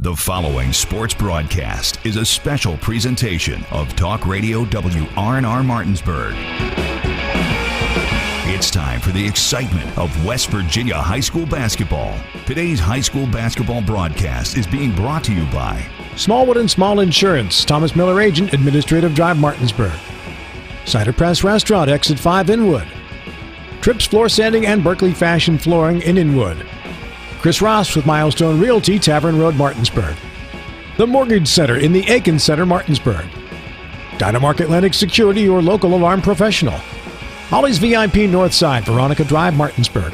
The following sports broadcast is a special presentation of Talk Radio WRNR Martinsburg. It's time for the excitement of West Virginia high school basketball. Today's high school basketball broadcast is being brought to you by Smallwood and Small Insurance, Thomas Miller Agent, Administrative Drive, Martinsburg. Cider Press Restaurant, Exit 5, Inwood. Trips Floor Sanding and Berkeley Fashion Flooring in Inwood. Chris Ross with Milestone Realty, Tavern Road, Martinsburg. The Mortgage Center in the Aiken Center, Martinsburg. Dynamark Atlantic Security, your local alarm professional. Holly's VIP Northside, Veronica Drive, Martinsburg.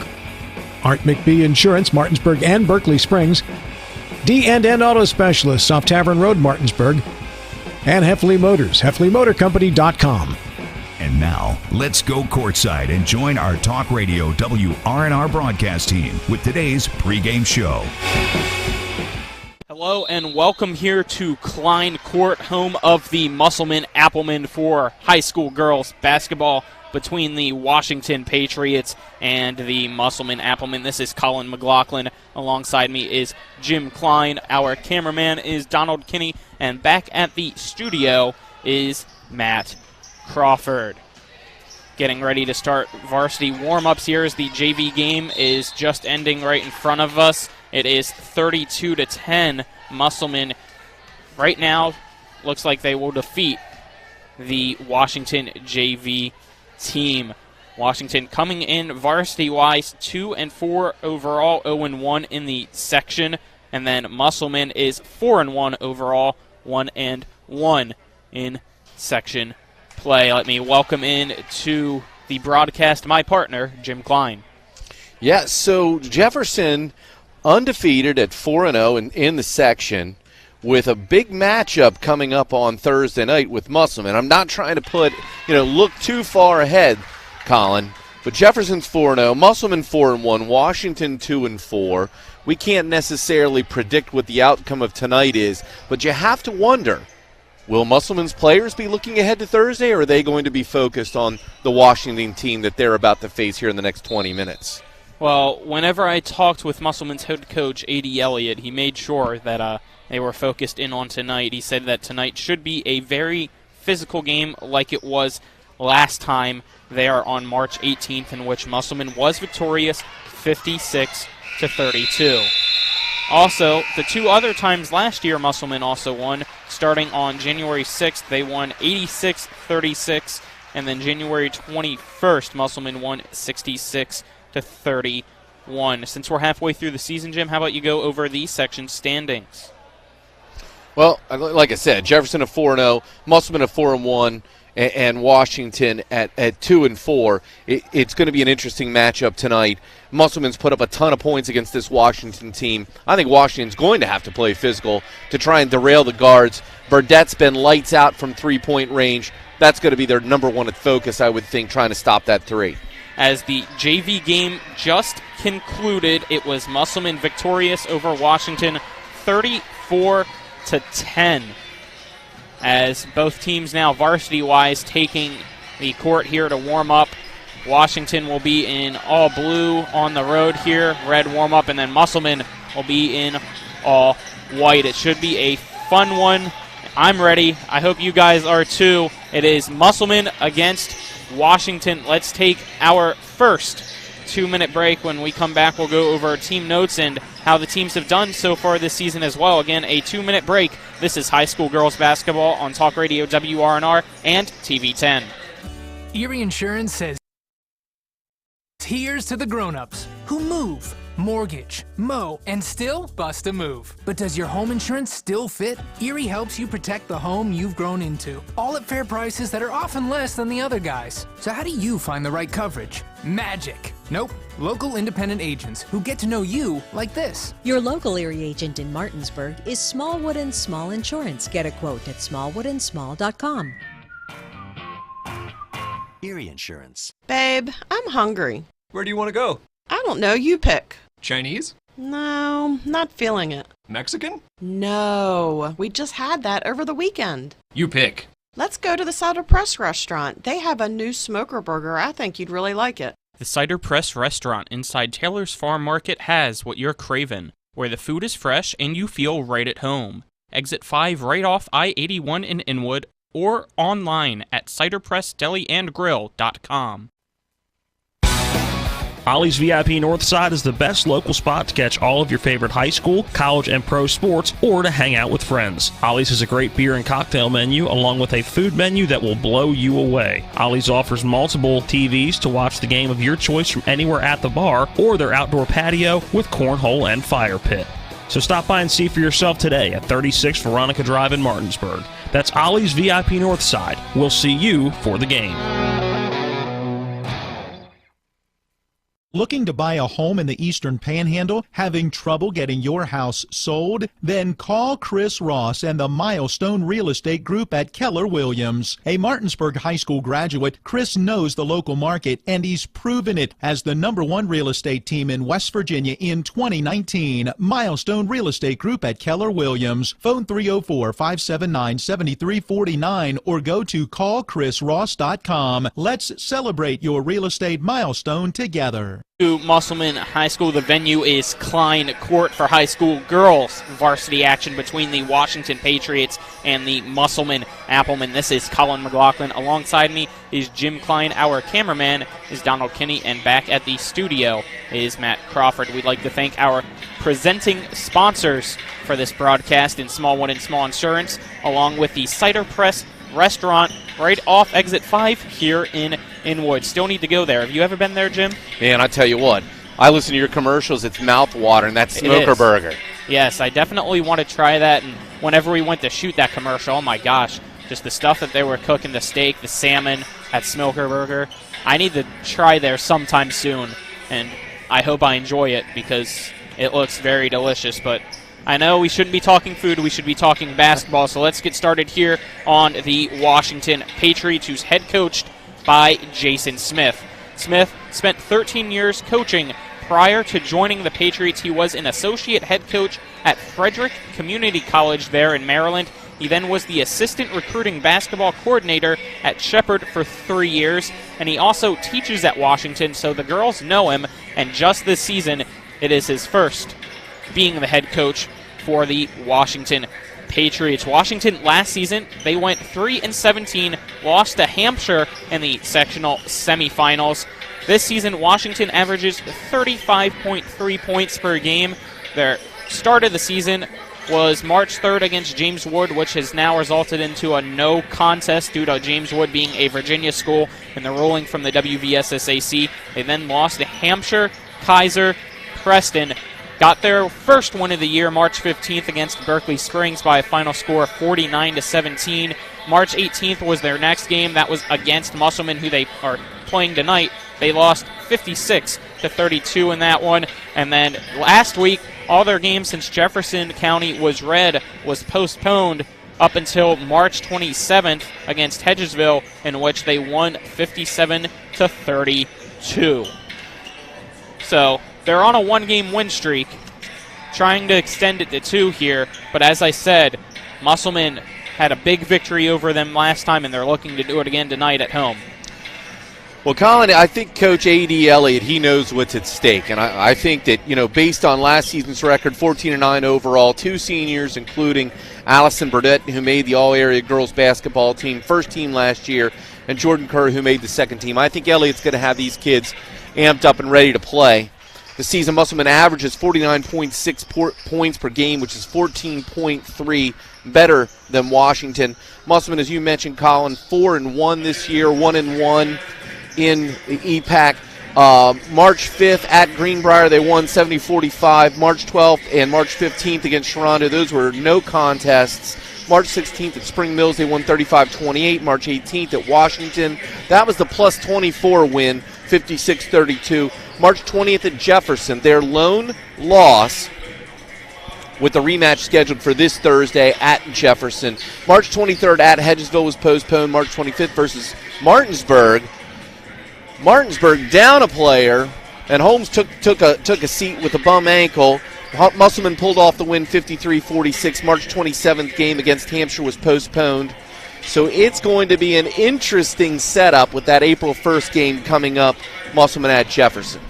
Art McBee Insurance, Martinsburg and Berkeley Springs. D&N Auto Specialists off Tavern Road, Martinsburg. And Heffley Motors, HeffleyMotorCompany.com. And now, let's go courtside and join our Talk Radio WRNR broadcast team with today's pregame show. Hello and welcome here to Klein Court, home of the Musselmen Applemen for high school girls basketball between the Washington Patriots and the Musselmen Applemen. This is Colin McLaughlin. Alongside me is Jim Klein. Our cameraman is Donald Kinney. And back at the studio is Matt Crawford. Getting ready to start varsity warm-ups here as the JV game is just ending right in front of us. It is 32-10. Musselmen right now looks like they will defeat the Washington JV team. Washington coming in varsity-wise 2-4 overall, 0-1 in the section, and then Musselmen is 4-1 overall, 1-1 in section play. Let me welcome in to the broadcast my partner, Jim Klein. Yeah, so Jefferson undefeated at 4-0 in the section with a big matchup coming up on Thursday night with Musselmen. I'm not trying to look too far ahead, Colin, but Jefferson's 4-0, Musselmen 4-1, Washington 2-4. We can't necessarily predict what the outcome of tonight is, but you have to wonder, will Musselman's players be looking ahead to Thursday, or are they going to be focused on the Washington team that they're about to face here in the next 20 minutes? Well, whenever I talked with Musselman's head coach, A.D. Elliott, he made sure that they were focused in on tonight. He said that tonight should be a very physical game like it was last time there on March 18th, in which Musselman was victorious 56-32. Also, the two other times last year Musselman also won. Starting on January 6th, they won 86-36, and then January 21st, Musselman won 66-31. Since we're halfway through the season, Jim, how about you go over the section standings? Well, like I said, Jefferson at 4-0, Musselman at 4-1, and Washington at 2-4. It's going to be an interesting matchup tonight. Musselman's put up a ton of points against this Washington team. I think Washington's going to have to play physical to try and derail the guards. Burdett's been lights out from three-point range. That's going to be their number one focus, I would think, trying to stop that three. As the JV game just concluded, it was Musselman victorious over Washington 34-10. As both teams now varsity-wise taking the court here to warm up. Washington will be in all blue on the road here, red warm-up, and then Musselman will be in all white. It should be a fun one. I'm ready. I hope you guys are too. It is Musselman against Washington. Let's take our first 2-minute break. When we come back, we'll go over team notes and how the teams have done so far this season as well. Again, a 2-minute break. This is high school girls basketball on Talk Radio WRNR and TV 10. Erie Insurance says, here's to the grown-ups who move, mortgage, mow, and still bust a move. But does your home insurance still fit? Erie helps you protect the home you've grown into, all at fair prices that are often less than the other guys. So how do you find the right coverage? Magic. Nope. Local independent agents who get to know you like this. Your local Erie agent in Martinsburg is Smallwood and Small Insurance. Get a quote at smallwoodandsmall.com. Erie Insurance. Babe, I'm hungry. Where do you want to go? I don't know, you pick. Chinese? No, not feeling it. Mexican? No, we just had that over the weekend. You pick. Let's go to the Cider Press restaurant. They have a new smoker burger. I think you'd really like it. The Cider Press restaurant inside Taylor's Farm Market has what you're craving. where the food is fresh and you feel right at home. Exit 5 right off I-81 in Inwood, or online at ciderpressdeliandgrill.com. Ollie's VIP Northside is the best local spot to catch all of your favorite high school, college, and pro sports, or to hang out with friends. Ollie's has a great beer and cocktail menu, along with a food menu that will blow you away. Ollie's offers multiple TVs to watch the game of your choice from anywhere at the bar, or their outdoor patio with cornhole and fire pit. So stop by and see for yourself today at 36 Veronica Drive in Martinsburg. That's Ollie's VIP Northside. We'll see you for the game. Looking to buy a home in the Eastern Panhandle? Having trouble getting your house sold? Then call Chris Ross and the Milestone Real Estate Group at Keller Williams. A Martinsburg High School graduate, Chris knows the local market, and he's proven it as the #1 real estate team in West Virginia in 2019. Milestone Real Estate Group at Keller Williams. Phone 304-579-7349 or go to callchrisross.com. Let's celebrate your real estate milestone together. To Musselmen High School, the venue is Klein Court for high school girls varsity action between the Washington Patriots and the Musselmen Applemen. This is Colin McLaughlin. Alongside me is Jim Klein. Our cameraman is Donald Kinney, and back at the studio is Matt Crawford. We'd like to thank our presenting sponsors for this broadcast in Small One and Small Insurance, along with the Cider Press Restaurant right off Exit 5 here in Inwood. Still need to go there. Have you ever been there, Jim? Man, I tell you what, I listen to your commercials. It's mouth-watering. That smoker burger. Yes, I definitely want to try that. And whenever we went to shoot that commercial, oh my gosh, just the stuff that they were cooking, the steak, the salmon, that smoker burger. I need to try there sometime soon, and I hope I enjoy it because it looks very delicious. But I know we shouldn't be talking food, we should be talking basketball, so let's get started here on the Washington Patriots, who's head coached by Jason Smith. Smith spent 13 years coaching. Prior to joining the Patriots, he was an associate head coach at Frederick Community College there in Maryland. He then was the assistant recruiting basketball coordinator at Shepherd for 3 years, and he also teaches at Washington, so the girls know him, and just this season, it is his first being the head coach for the Washington Patriots. Washington last season, they went 3-17, lost to Hampshire in the sectional semifinals. This season, Washington averages 35.3 points per game. Their start of the season was March 3rd against James Wood, which has now resulted into a no contest due to James Wood being a Virginia school and the ruling from the WVSSAC. They then lost to Hampshire, Kaiser, Preston. Got their first win of the year March 15th against Berkeley Springs by a final score of 49-17. March 18th was their next game. That was against Musselmen, who they are playing tonight. They lost 56-32 in that one. And then last week, all their games since Jefferson County was red was postponed up until March 27th against Hedgesville, in which they won 57-32. So they're on a one-game win streak, trying to extend it to 2 here. But as I said, Musselmen had a big victory over them last time, and they're looking to do it again tonight at home. Well, Colin, I think Coach A.D. Elliott, he knows what's at stake. And I think that, based on last season's record, 14-9 overall, 2 seniors, including Allison Burdett, who made the All-Area Girls Basketball team, first team last year, and Jordan Kerr, who made the second team. I think Elliott's going to have these kids amped up and ready to play. The season, Musselman averages 49.6 points per game, which is 14.3 better than Washington. Musselman, as you mentioned, Colin, 4-1 this year, 1-1 in the EPAC. March 5th at Greenbrier, they won 70-45. March 12th and March 15th against Sharonda, those were no contests. March 16th at Spring Mills, they won 35-28. March 18th at Washington, that was the plus 24 win, 56-32. March 20th at Jefferson, their lone loss, with the rematch scheduled for this Thursday at Jefferson. March 23rd at Hedgesville was postponed. March 25th versus Martinsburg. Martinsburg down a player, and Holmes took a seat with a bum ankle. Musselman pulled off the win 53-46. March 27th game against Hampshire was postponed. So it's going to be an interesting setup with that April 1st game coming up, Musselman at Jefferson.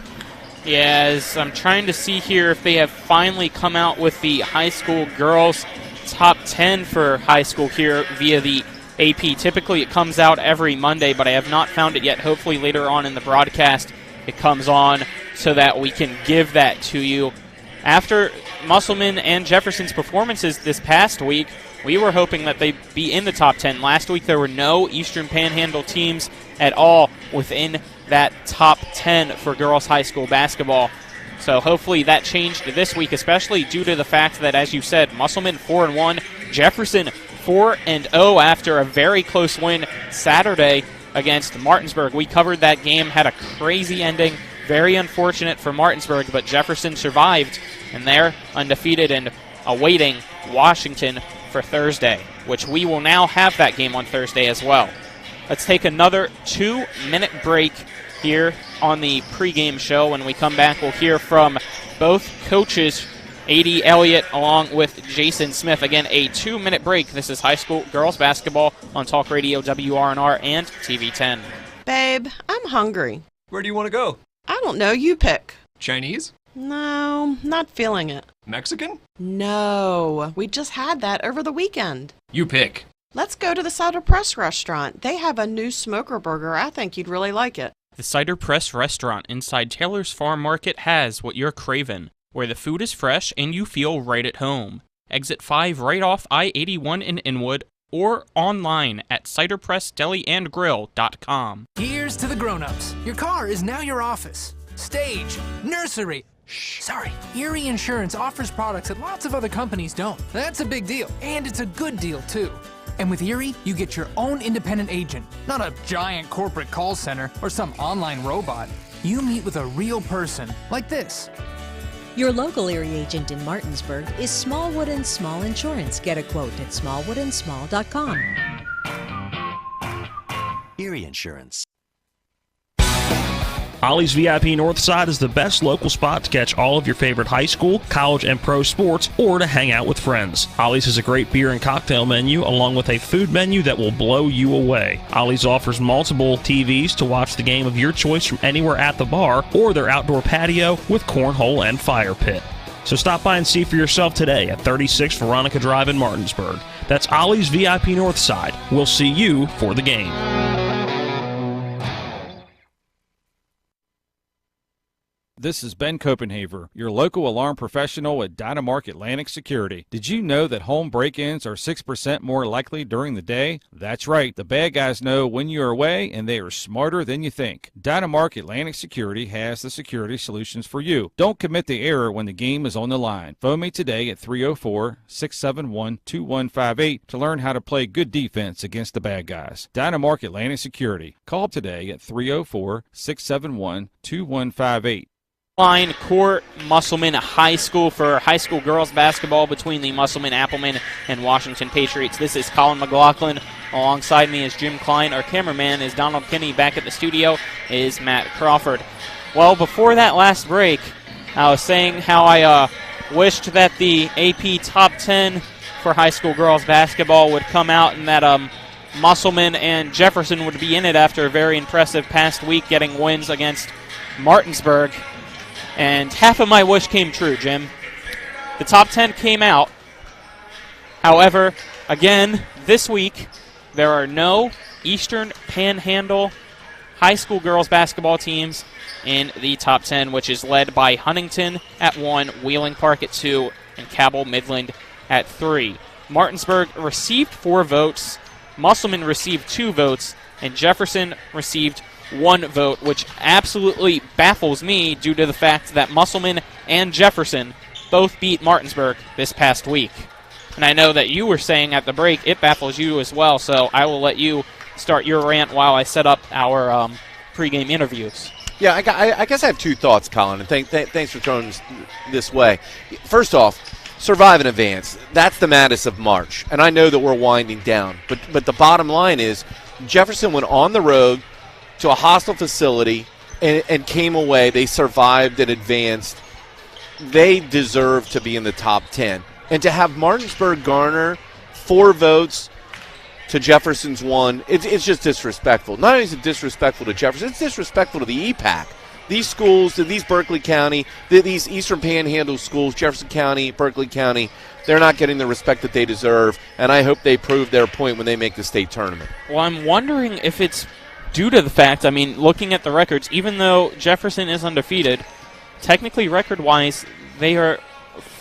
As I'm trying to see here if they have finally come out with the high school girls top 10 for high school here via the AP. Typically it comes out every Monday, but I have not found it yet. Hopefully later on in the broadcast it comes on so that we can give that to you. After Musselmen and Jefferson's performances this past week, we were hoping that they'd be in the top 10. Last week there were no Eastern Panhandle teams at all within that top 10 for girls high school basketball. So hopefully that changed this week, especially due to the fact that, as you said, Musselmen 4-1, Jefferson 4-0 after a very close win Saturday against Martinsburg. We covered that game, had a crazy ending, very unfortunate for Martinsburg, but Jefferson survived, and they're undefeated and awaiting Washington for Thursday, which we will now have that game on Thursday as well. Let's take another 2-minute break here on the pregame show. When we come back, we'll hear from both coaches, A.D. Elliott along with Jason Smith. Again, a 2-minute break. This is high school girls basketball on Talk Radio WRNR and TV 10. Babe, I'm hungry. Where do you want to go? I don't know. You pick. Chinese? No, not feeling it. Mexican? No, we just had that over the weekend. You pick. Let's go to the Cider Press restaurant. They have a new smoker burger. I think you'd really like it. The Cider Press restaurant inside Taylor's Farm Market has what you're craving, where the food is fresh and you feel right at home. Exit 5 right off I-81 in Inwood, or online at ciderpressdeliandgrill.com. Here's to the grown-ups. Your car is now your office, stage, nursery. Shh, sorry. Erie Insurance offers products that lots of other companies don't. That's a big deal, and it's a good deal, too. And with Erie, you get your own independent agent, not a giant corporate call center or some online robot. You meet with a real person, like this. Your local Erie agent in Martinsburg is Smallwood & Small Insurance. Get a quote at smallwoodandSmall.com. Erie Insurance. Ollie's VIP Northside is the best local spot to catch all of your favorite high school, college, and pro sports, or to hang out with friends. Ollie's has a great beer and cocktail menu, along with a food menu that will blow you away. Ollie's offers multiple TVs to watch the game of your choice from anywhere at the bar, or their outdoor patio with cornhole and fire pit. So stop by and see for yourself today at 36 Veronica Drive in Martinsburg. That's Ollie's VIP Northside. We'll see you for the game. This is Ben Copenhaver, your local alarm professional at Dynamark Atlantic Security. Did you know that home break-ins are 6% more likely during the day? That's right. The bad guys know when you're away, and they are smarter than you think. Dynamark Atlantic Security has the security solutions for you. Don't commit the error when the game is on the line. Phone me today at 304-671-2158 to learn how to play good defense against the bad guys. Dynamark Atlantic Security. Call today at 304-671-2158. Line court, Musselmen High School for high school girls basketball between the Musselmen Applemen and Washington Patriots. This is Colin McLaughlin. Alongside me is Jim Klein. Our cameraman is Donald Kinney. Back at the studio is Matt Crawford. Well, before that last break, I was saying how I wished that the AP Top 10 for high school girls basketball would come out and that Musselmen and Jefferson would be in it after a very impressive past week getting wins against Martinsburg. And half of my wish came true, Jim. The top 10 came out. However, again, this week, there are no Eastern Panhandle high school girls basketball teams in the top 10, which is led by Huntington at 1, Wheeling Park at 2, and Cabell Midland at 3. Martinsburg received 4 votes, Musselmen received 2 votes, and Jefferson received 1 vote, which absolutely baffles me due to the fact that Musselmen and Jefferson both beat Martinsburg this past week. And I know that you were saying at the break it baffles you as well, so I will let you start your rant while I set up our pregame interviews. Yeah, I guess I have 2 thoughts, Colin, and thanks for throwing this way. First off, survive in advance. That's the madness of March, and I know that we're winding down. But the bottom line is Jefferson went on the road to a hostile facility and came away. They survived and advanced. They deserve to be in the top 10. And to have Martinsburg garner 4 votes to Jefferson's 1, it's just disrespectful. Not only is it disrespectful to Jefferson, it's disrespectful to the EPAC. these schools, these Berkeley County, these Eastern Panhandle schools, Jefferson County, Berkeley County, they're not getting the respect that they deserve, and I hope they prove their point when they make the state tournament. Well, I'm wondering if it's due to the fact, I mean, looking at the records, even though Jefferson is undefeated, technically record-wise, they are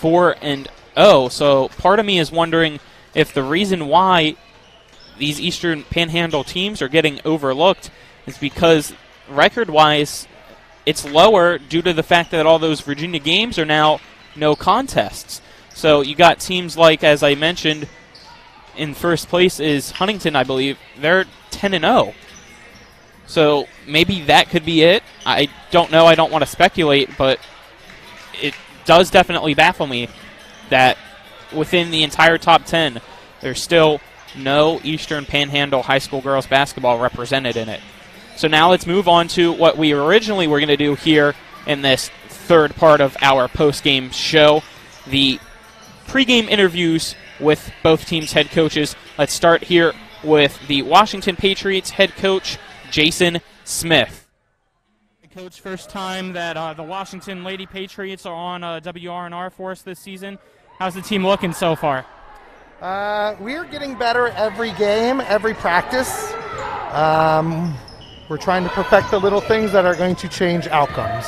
4-0. So part of me is wondering if the reason why these Eastern Panhandle teams are getting overlooked is because record-wise it's lower due to the fact that all those Virginia games are now no contests. So you got teams like, as I mentioned, in first place is Huntington, I believe. They're 10-0. So maybe that could be it. I don't know. I don't want to speculate, but it does definitely baffle me that within the entire top 10, there's still no Eastern Panhandle high school girls basketball represented in it. So now let's move on to what we originally were going to do here in this third part of our post-game show, the pregame interviews with both teams' head coaches. Let's start here with the Washington Patriots head coach, Jason Smith. Coach, first time that the Washington Lady Patriots are on WRNR for us this season. How's the team looking so far? We're getting better every game, every practice. We're trying to perfect the little things that are going to change outcomes.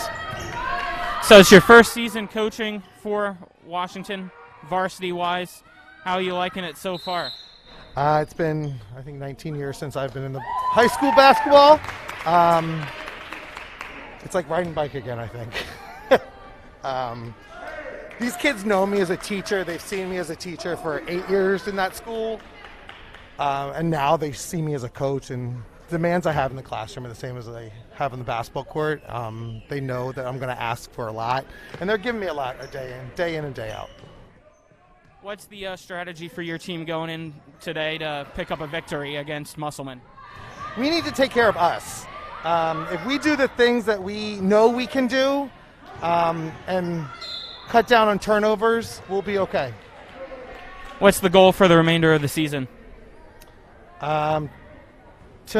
So it's your first season coaching for Washington, varsity-wise. How are you liking it so far? It's been, I think, 19 years since I've been in the high school basketball. It's like riding a bike again, I think. These kids know me as a teacher. They've seen me as a teacher for 8 years in that school. And now they see me as a coach, and the demands I have in the classroom are the same as they have in the basketball court. They know that I'm going to ask for a lot, and they're giving me a lot day in and day out. What's the strategy for your team going in today to pick up a victory against Musselmen? We need to take care of us. If we do the things that we know we can do and cut down on turnovers, we'll be okay. What's the goal for the remainder of the season? To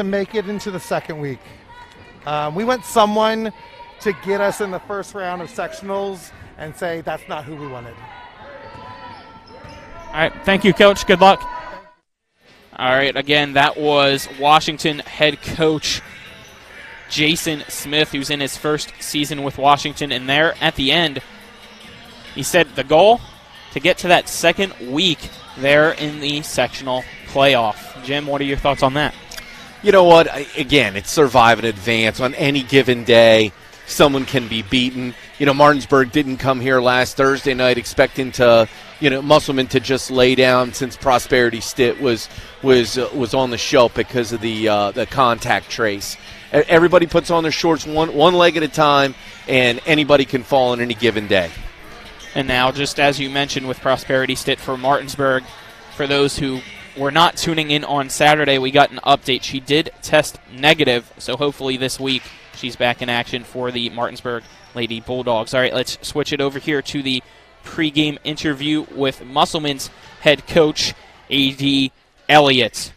make it into the second week. We want someone to get us in the first round of sectionals and say that's not who we wanted. All right, thank you, Coach. Good luck. All right, again, that was Washington head coach Jason Smith, who's in his first season with Washington. And there at the end, he said the goal to get to that second week there in the sectional playoff. Jim, what are your thoughts on that? You know what? Again, it's survive and advance. On any given day, someone can be beaten. You know, Martinsburg didn't come here last Thursday night expecting to, Musselmen to just lay down since Prosperity Stit was on the shelf because of the contact trace. Everybody puts on their shorts one leg at a time, and anybody can fall on any given day. And now, just as you mentioned with Prosperity Stit for Martinsburg, for those who were not tuning in on Saturday, we got an update. She did test negative, so hopefully this week she's back in action for the Martinsburg Lady Bulldogs. All right, let's switch it over here to the pregame interview with Musselman's head coach, A.D. Elliott.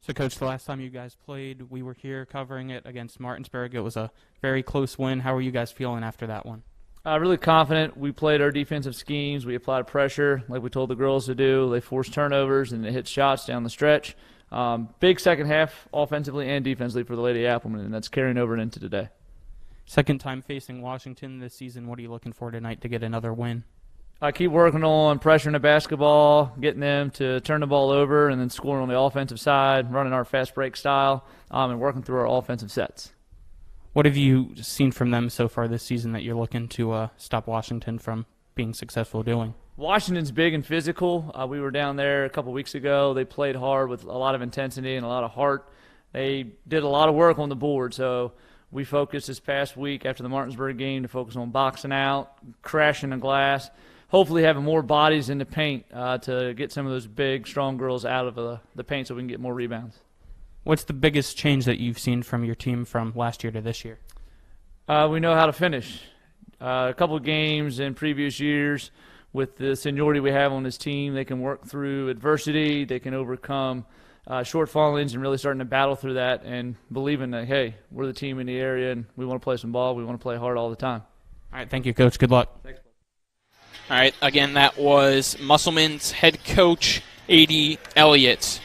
So, Coach, the last time you guys played, we were here covering it against Martinsburg. It was a very close win. How are you guys feeling after that one? Really confident. We played our defensive schemes. We applied pressure like we told the girls to do. They forced turnovers and they hit shots down the stretch. Big second half offensively and defensively for the Lady Applemen, and that's carrying over into today. Second time facing Washington this season. What are you looking for tonight to get another win? I keep working on pressuring the basketball, getting them to turn the ball over, and then scoring on the offensive side, running our fast break style, and working through our offensive sets. What have you seen from them so far this season that you're looking to stop Washington from being successful doing? Washington's big and physical. We were down there a couple weeks ago. They played hard with a lot of intensity and a lot of heart. They did a lot of work on the board, so we focused this past week after the Martinsburg game to focus on boxing out, crashing the glass, hopefully having more bodies in the paint to get some of those big, strong girls out of the paint so we can get more rebounds. What's the biggest change that you've seen from your team from last year to this year? We know how to finish. A couple of games in previous years with the seniority we have on this team, they can work through adversity. They can overcome shortfall lanes and really starting to battle through that and believing that, hey, we're the team in the area and we want to play some ball. We want to play hard all the time. All right, thank you, Coach. Good luck. Thanks. All right, again, that was Musselman's head coach, A.D. Elliott,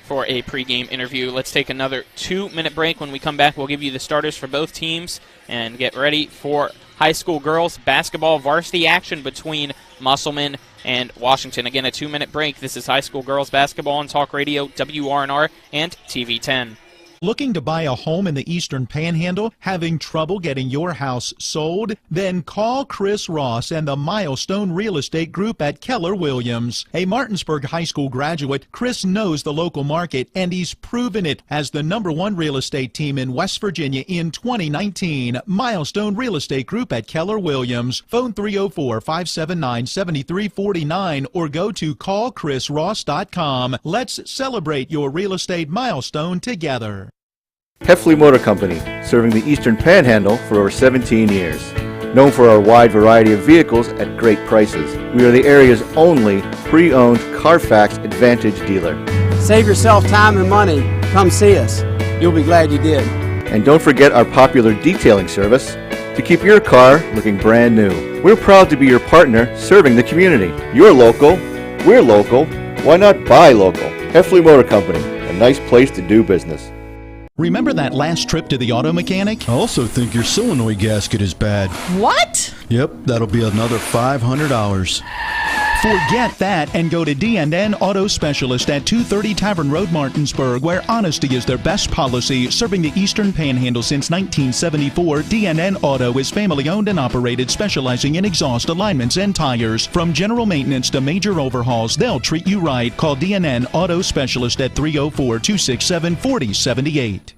for a pregame interview. Let's take another 2-minute break. When we come back, we'll give you the starters for both teams and get ready for high school girls basketball varsity action between Musselmen and Washington. Again, a 2-minute break. This is high school girls basketball on Talk Radio, WRNR, and TV 10. Looking to buy a home in the Eastern Panhandle? Having trouble getting your house sold? Then call Chris Ross and the Milestone Real Estate Group at Keller Williams. A Martinsburg High School graduate, Chris knows the local market, and he's proven it as the #1 real estate team in West Virginia in 2019. Milestone Real Estate Group at Keller Williams. Phone 304-579-7349 or go to callchrisross.com. Let's celebrate your real estate milestone together. Heffley Motor Company, serving the Eastern Panhandle for over 17 years. Known for our wide variety of vehicles at great prices, we are the area's only pre-owned Carfax Advantage dealer. Save yourself time and money. Come see us. You'll be glad you did. And don't forget our popular detailing service to keep your car looking brand new. We're proud to be your partner serving the community. You're local, we're local, why not buy local? Heffley Motor Company, a nice place to do business. Remember that last trip to the auto mechanic? I also think your solenoid gasket is bad. What? Yep, that'll be another $500. Forget that and go to D&N Auto Specialist at 230 Tavern Road, Martinsburg, where honesty is their best policy. Serving the Eastern Panhandle since 1974, D&N Auto is family-owned and operated, specializing in exhaust alignments and tires. From general maintenance to major overhauls, they'll treat you right. Call D&N Auto Specialist at 304-267-4078.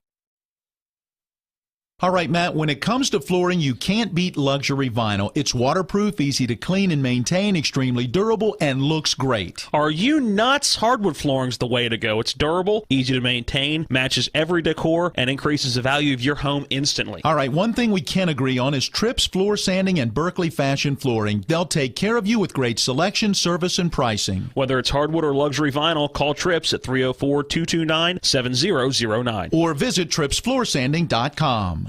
All right, Matt, when it comes to flooring, you can't beat luxury vinyl. It's waterproof, easy to clean and maintain, extremely durable, and looks great. Are you nuts? Hardwood flooring's the way to go. It's durable, easy to maintain, matches every decor, and increases the value of your home instantly. All right, one thing we can agree on is Trips Floor Sanding and Berkeley Fashion Flooring. They'll take care of you with great selection, service, and pricing. Whether it's hardwood or luxury vinyl, call Trips at 304-229-7009. Or visit tripsfloorsanding.com.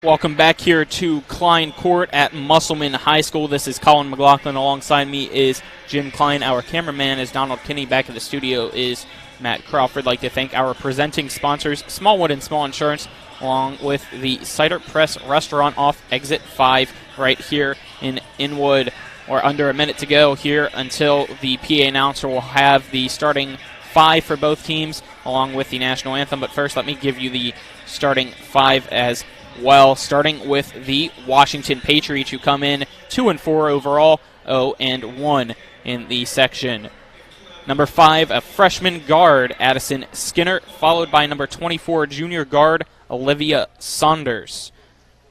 Welcome back here to Klein Court at Musselmen High School. This is Colin McLaughlin. Alongside me is Jim Klein. Our cameraman is Donald Kinney. Back in the studio is Matt Crawford. I'd like to thank our presenting sponsors, Smallwood and Small Insurance, along with the Cider Press Restaurant off Exit 5 right here in Inwood. We're under a minute to go here until the PA announcer will have the starting 5 for both teams, along with the national anthem. But first, let me give you the starting 5 as well, starting with the Washington Patriots, who come in 2-4 overall, 0-1 in the section. Number 5, a freshman guard, Addison Skinner, followed by number 24, junior guard, Olivia Saunders.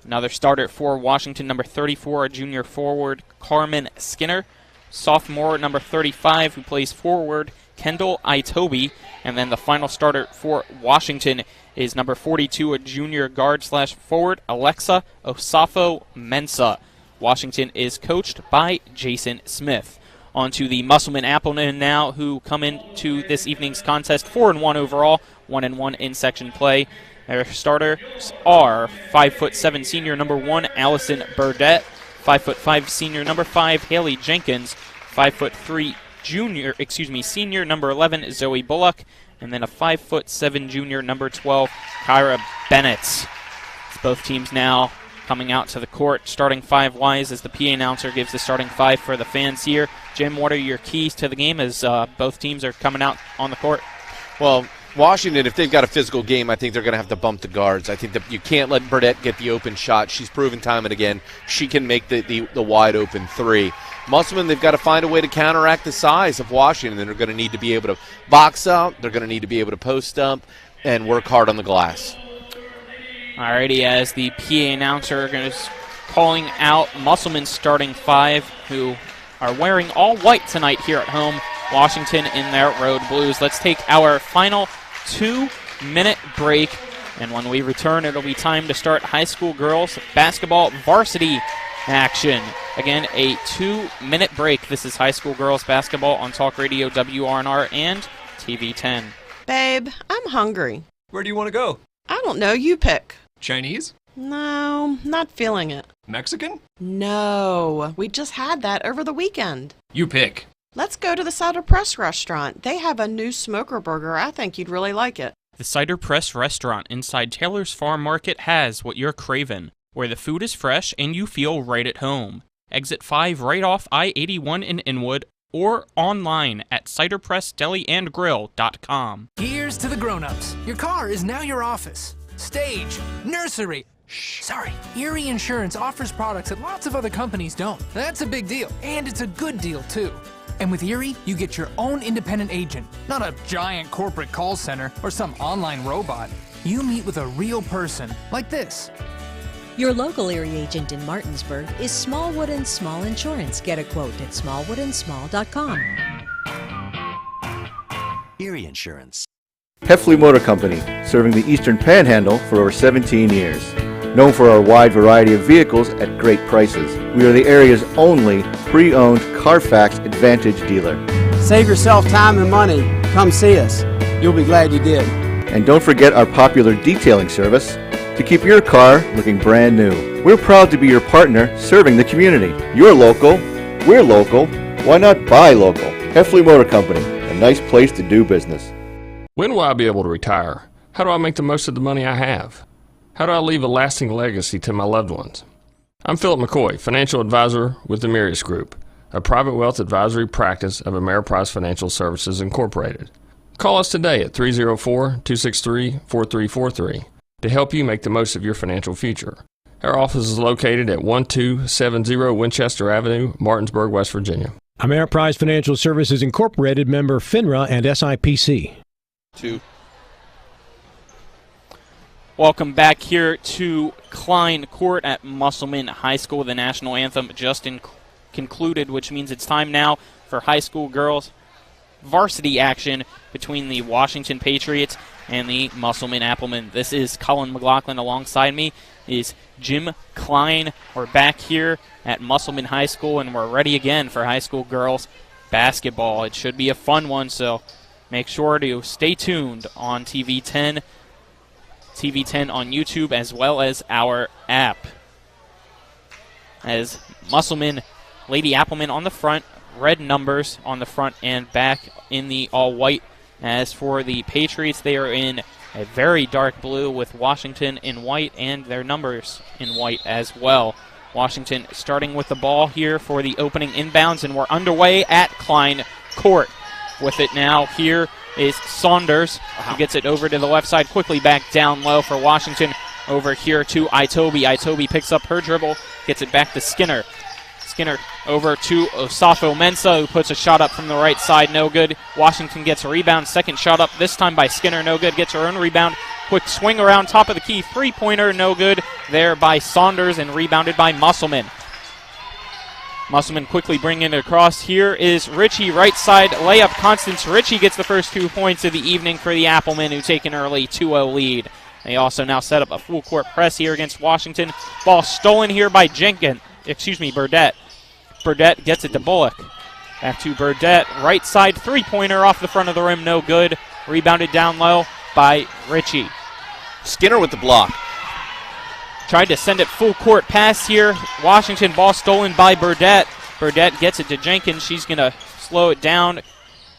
Another starter for Washington, number 34, a junior forward, Carmen Skinner. Sophomore, number 35, who plays forward, Kendall Itobi. And then the final starter for Washington is number 42, a junior guard/forward, Alexa Osafo-Mensah. Washington is coached by Jason Smith. On to the Musselmen Applemen now, who come into this evening's contest 4-1 overall, 1-1 in section play. Their starters are 5'7" senior number 1, Allison Burdett, 5'5" senior number 5, Haley Jenkins, 5'3" senior number 11, Zoe Bullock, and then a 5'7" junior number 12, Kyra Bennett. It's both teams now coming out to the court, starting 5-wise as the PA announcer gives the starting 5 for the fans here. Jim, what are your keys to the game as both teams are coming out on the court? Well, Washington, if they've got a physical game, I think they're going to have to bump the guards. I think that you can't let Burdett get the open shot. She's proven time and again she can make the wide open 3. Musselmen, they've got to find a way to counteract the size of Washington. They're going to need to be able to box out. They're going to need to be able to post up and work hard on the glass. Alrighty, as the PA announcer is calling out Musselman's starting 5, who are wearing all white tonight here at home. Washington in their road blues. Let's take our final 2-minute break, and when we return, it'll be time to start high school girls basketball varsity action. Again, a 2-minute break. This is high school girls basketball on Talk Radio, WRNR, and TV 10. Babe, I'm hungry. Where do you want to go? I don't know, you pick. Chinese? No, not feeling it. Mexican? No, we just had that over the weekend. You pick. Let's go to the Cider Press restaurant. They have a new smoker burger. I think you'd really like it. The Cider Press restaurant inside Taylor's Farm Market has what you're craving, where the food is fresh and you feel right at home. Exit 5 right off I-81 in Inwood, or online at ciderpressdeliandgrill.com. Here's to the grown-ups. Your car is now your office, stage, nursery. Sorry. Erie Insurance offers products that lots of other companies don't. That's a big deal, and it's a good deal, too. And with Erie, you get your own independent agent, not a giant corporate call center or some online robot. You meet with a real person, like this. Your local Erie agent in Martinsburg is Smallwood & Small Insurance. Get a quote at smallwoodandsmall.com. Erie Insurance. Heffley Motor Company, serving the Eastern Panhandle for over 17 years. Known for our wide variety of vehicles at great prices, we are the area's only pre-owned Carfax Advantage dealer. Save yourself time and money. Come see us. You'll be glad you did. And don't forget our popular detailing service to keep your car looking brand new. We're proud to be your partner serving the community. You're local, we're local, why not buy local? Heffley Motor Company, a nice place to do business. When will I be able to retire? How do I make the most of the money I have? How do I leave a lasting legacy to my loved ones? I'm Philip McCoy, financial advisor with the Mirius Group, a private wealth advisory practice of Ameriprise Financial Services Incorporated. Call us today at 304-263-4343 to help you make the most of your financial future. Our office is located at 1270 Winchester Avenue, Martinsburg, West Virginia. Ameriprise Financial Services Incorporated, member FINRA and SIPC. 2. Welcome back here to Klein Court at Musselmen High School. The national anthem just concluded, which means it's time now for high school girls varsity action between the Washington Patriots and the Musselmen Applemen. This is Colin McLaughlin. Alongside me is Jim Klein. We're back here at Musselmen High School, and we're ready again for high school girls basketball. It should be a fun one, so make sure to stay tuned on TV 10 on YouTube, as well as our app. As Musselmen, Lady Applemen on the front, red numbers on the front and back in the all-white. As for the Patriots, they are in a very dark blue with Washington in white and their numbers in white as well. Washington starting with the ball here for the opening inbounds, and we're underway at Klein Court. With it now, here is Saunders, who gets it over to the left side, quickly back down low for Washington. Over here to Itobi. Itobi picks up her dribble, gets it back to Skinner. Skinner over to Osafo Mensah, who puts a shot up from the right side, no good. Washington gets a rebound, second shot up, this time by Skinner, no good. Gets her own rebound, quick swing around top of the key, three-pointer, no good. There by Saunders and rebounded by Musselman. Musselman quickly bringing it across. Here is Ritchie, right side layup. Constance Ritchie gets the first 2 points of the evening for the Applemen, who take an early 2-0 lead. They also now set up a full court press here against Washington. Ball stolen here by Burdett. Burdett gets it to Bullock. Back to Burdett, right side three-pointer off the front of the rim, no good. Rebounded down low by Ritchie. Skinner with the block. Tried to send it full court pass here. Washington, ball stolen by Burdett. Burdett gets it to Jenkins. She's going to slow it down.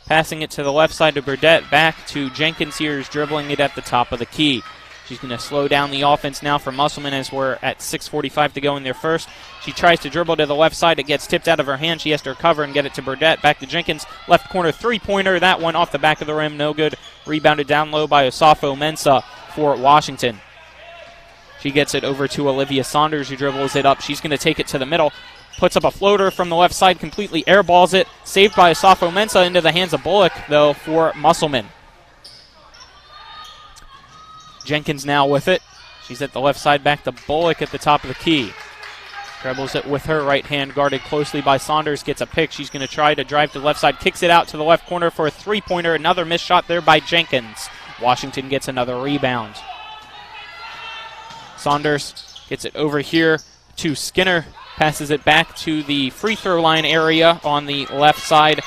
Passing it to the left side to Burdett. Back to Jenkins here, who's dribbling it at the top of the key. She's going to slow down the offense now for Musselman as we're at 6:45 to go in their first. She tries to dribble to the left side. It gets tipped out of her hand. She has to recover and get it to Burdett. Back to Jenkins. Left corner three-pointer. That one off the back of the rim. No good. Rebounded down low by Osafo Mensah for Washington. She gets it over to Olivia Saunders, who dribbles it up. She's going to take it to the middle. Puts up a floater from the left side. Completely airballs it. Saved by Osafo Mensah into the hands of Bullock, though, for Musselman. Jenkins now with it. She's at the left side, back to Bullock at the top of the key. Dribbles it with her right hand, guarded closely by Saunders. Gets a pick. She's going to try to drive to the left side. Kicks it out to the left corner for a three-pointer. Another missed shot there by Jenkins. Washington gets another rebound. Saunders gets it over here to Skinner. Passes it back to the free throw line area on the left side.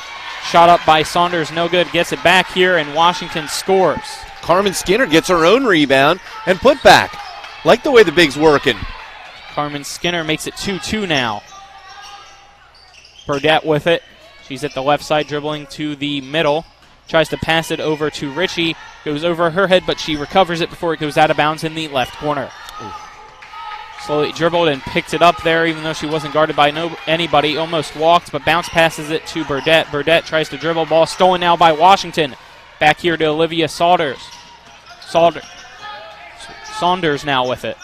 Shot up by Saunders, no good. Gets it back here, and Washington scores. Carmen Skinner gets her own rebound and put back. Like the way the big's working. Carmen Skinner makes it 2-2 now. Burdette with it. She's at the left side, dribbling to the middle. Tries to pass it over to Ritchie. Goes over her head, but she recovers it before it goes out of bounds in the left corner. Ooh. Slowly dribbled and picked it up there, even though she wasn't guarded by anybody. Almost walked, but bounce passes it to Burdette. Burdette tries to dribble. Ball stolen now by Washington. Back here to Olivia Saunders. Saunders now with it.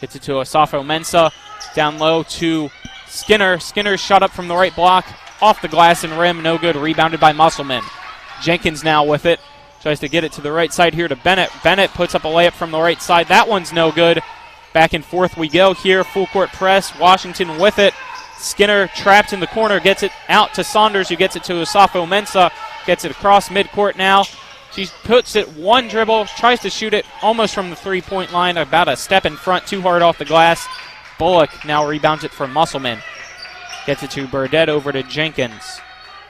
Gets it to Asafo Mensah. Down low to Skinner. Skinner shot up from the right block. Off the glass and rim. No good. Rebounded by Musselmen. Jenkins now with it. Tries to get it to the right side here to Bennett. Bennett puts up a layup from the right side. That one's no good. Back and forth we go here. Full court press. Washington with it. Skinner trapped in the corner. Gets it out to Saunders, who gets it to Asafo Mensah. Gets it across midcourt now. She puts it one dribble. Tries to shoot it almost from the three-point line. About a step in front. Too hard off the glass. Bullock now rebounds it from Musselman. Gets it to Burdette over to Jenkins.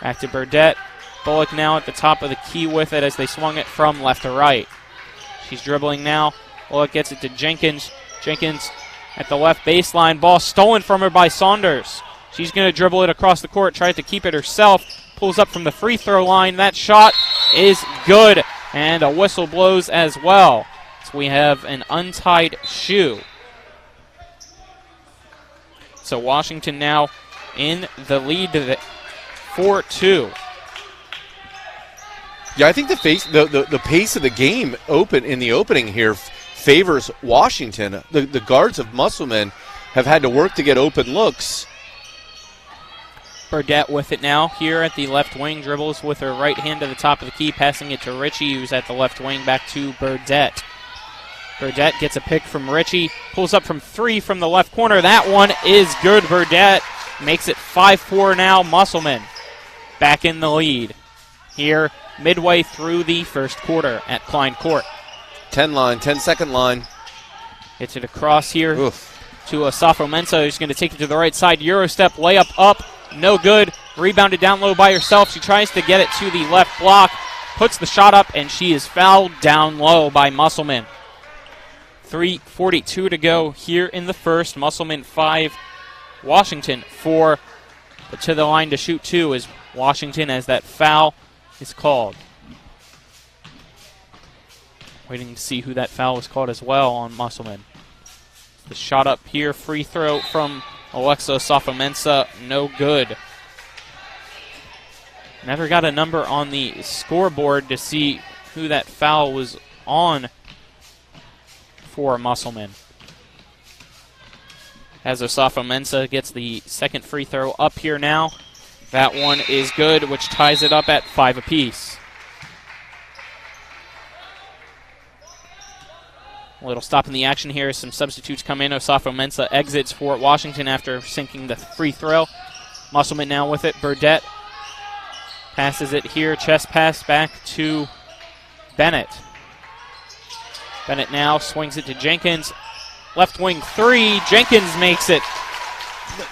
Back to Burdette. Bullock now at the top of the key with it as they swung it from left to right. She's dribbling now. Bullock gets it to Jenkins. Jenkins at the left baseline. Ball stolen from her by Saunders. She's going to dribble it across the court. Tries to keep it herself. Pulls up from the free throw line. That shot is good. And a whistle blows as well. So we have an untied shoe. So Washington now in the lead to 4-2. Yeah, I think the pace of the game in the opening here favors Washington. The guards of Musselmen have had to work to get open looks. Burdette with it now here at the left wing. Dribbles with her right hand to the top of the key, passing it to Ritchie, who's at the left wing. Back to Burdette. Burdette gets a pick from Ritchie. Pulls up from three from the left corner. That one is good. Burdette makes it 5-4 now. Musselmen back in the lead here midway through the first quarter at Klein Court. 10-second line. Gets it across here to Asafo Mensah, who's going to take it to the right side. Eurostep layup up. No good. Rebounded down low by herself. She tries to get it to the left block. Puts the shot up, and she is fouled down low by Musselman. 3:42 to go here in the first. Musselman 5, Washington 4. But to the line to shoot 2 is Washington as that foul is called. Waiting to see who that foul was called as well on Musselman. The shot up here, free throw from Alexa Asafo-Mensah, no good. Never got a number on the scoreboard to see who that foul was on for Musselman. As Asafo-Mensah gets the second free throw up here now. That one is good, which ties it up at 5 apiece. A little stop in the action here as some substitutes come in. Asafo-Mensah exits for Washington after sinking the free throw. Musselman now with it. Burdette passes it here. Chest pass back to Bennett. Bennett now swings it to Jenkins. Left wing 3. Jenkins makes it.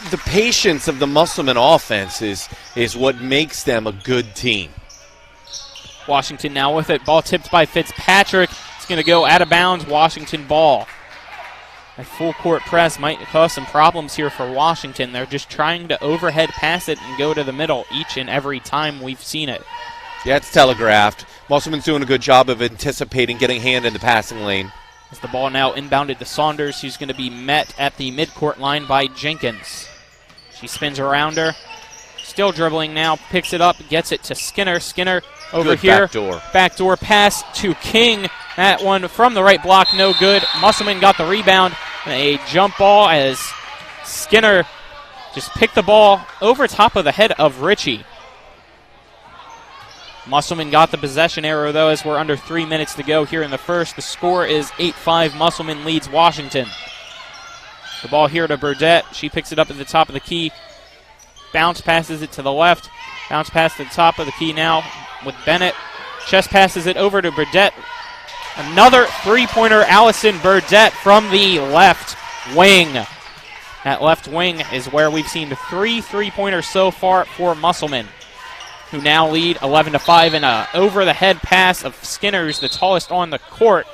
The patience of the Musselman offense is what makes them a good team. Washington now with it. Ball tipped by Fitzpatrick. It's going to go out of bounds. Washington ball. A full court press might cause some problems here for Washington. They're just trying to overhead pass it and go to the middle each and every time we've seen it. Yeah, it's telegraphed. Musselman's doing a good job of anticipating getting hand in the passing lane. As the ball now inbounded to Saunders, who's going to be met at the midcourt line by Jenkins. She spins around her. Still dribbling now. Picks it up. Gets it to Skinner. Skinner over good here. Backdoor. Backdoor pass to King. That one from the right block. No good. Musselman got the rebound. A jump ball as Skinner just picked the ball over top of the head of Ritchie. Musselman got the possession arrow, though, as we're under 3 minutes to go here in the first. The score is 8-5. Musselman leads Washington. The ball here to Burdette. She picks it up at the top of the key. Bounce passes it to the left. Bounce pass to the top of the key now with Bennett. Chest passes it over to Burdette. Another three-pointer, Allison Burdette from the left wing. That left wing is where we've seen 3 three-pointers so far for Musselman. who now lead 11-5 in a over-the-head pass of Skinner's, the tallest on the court.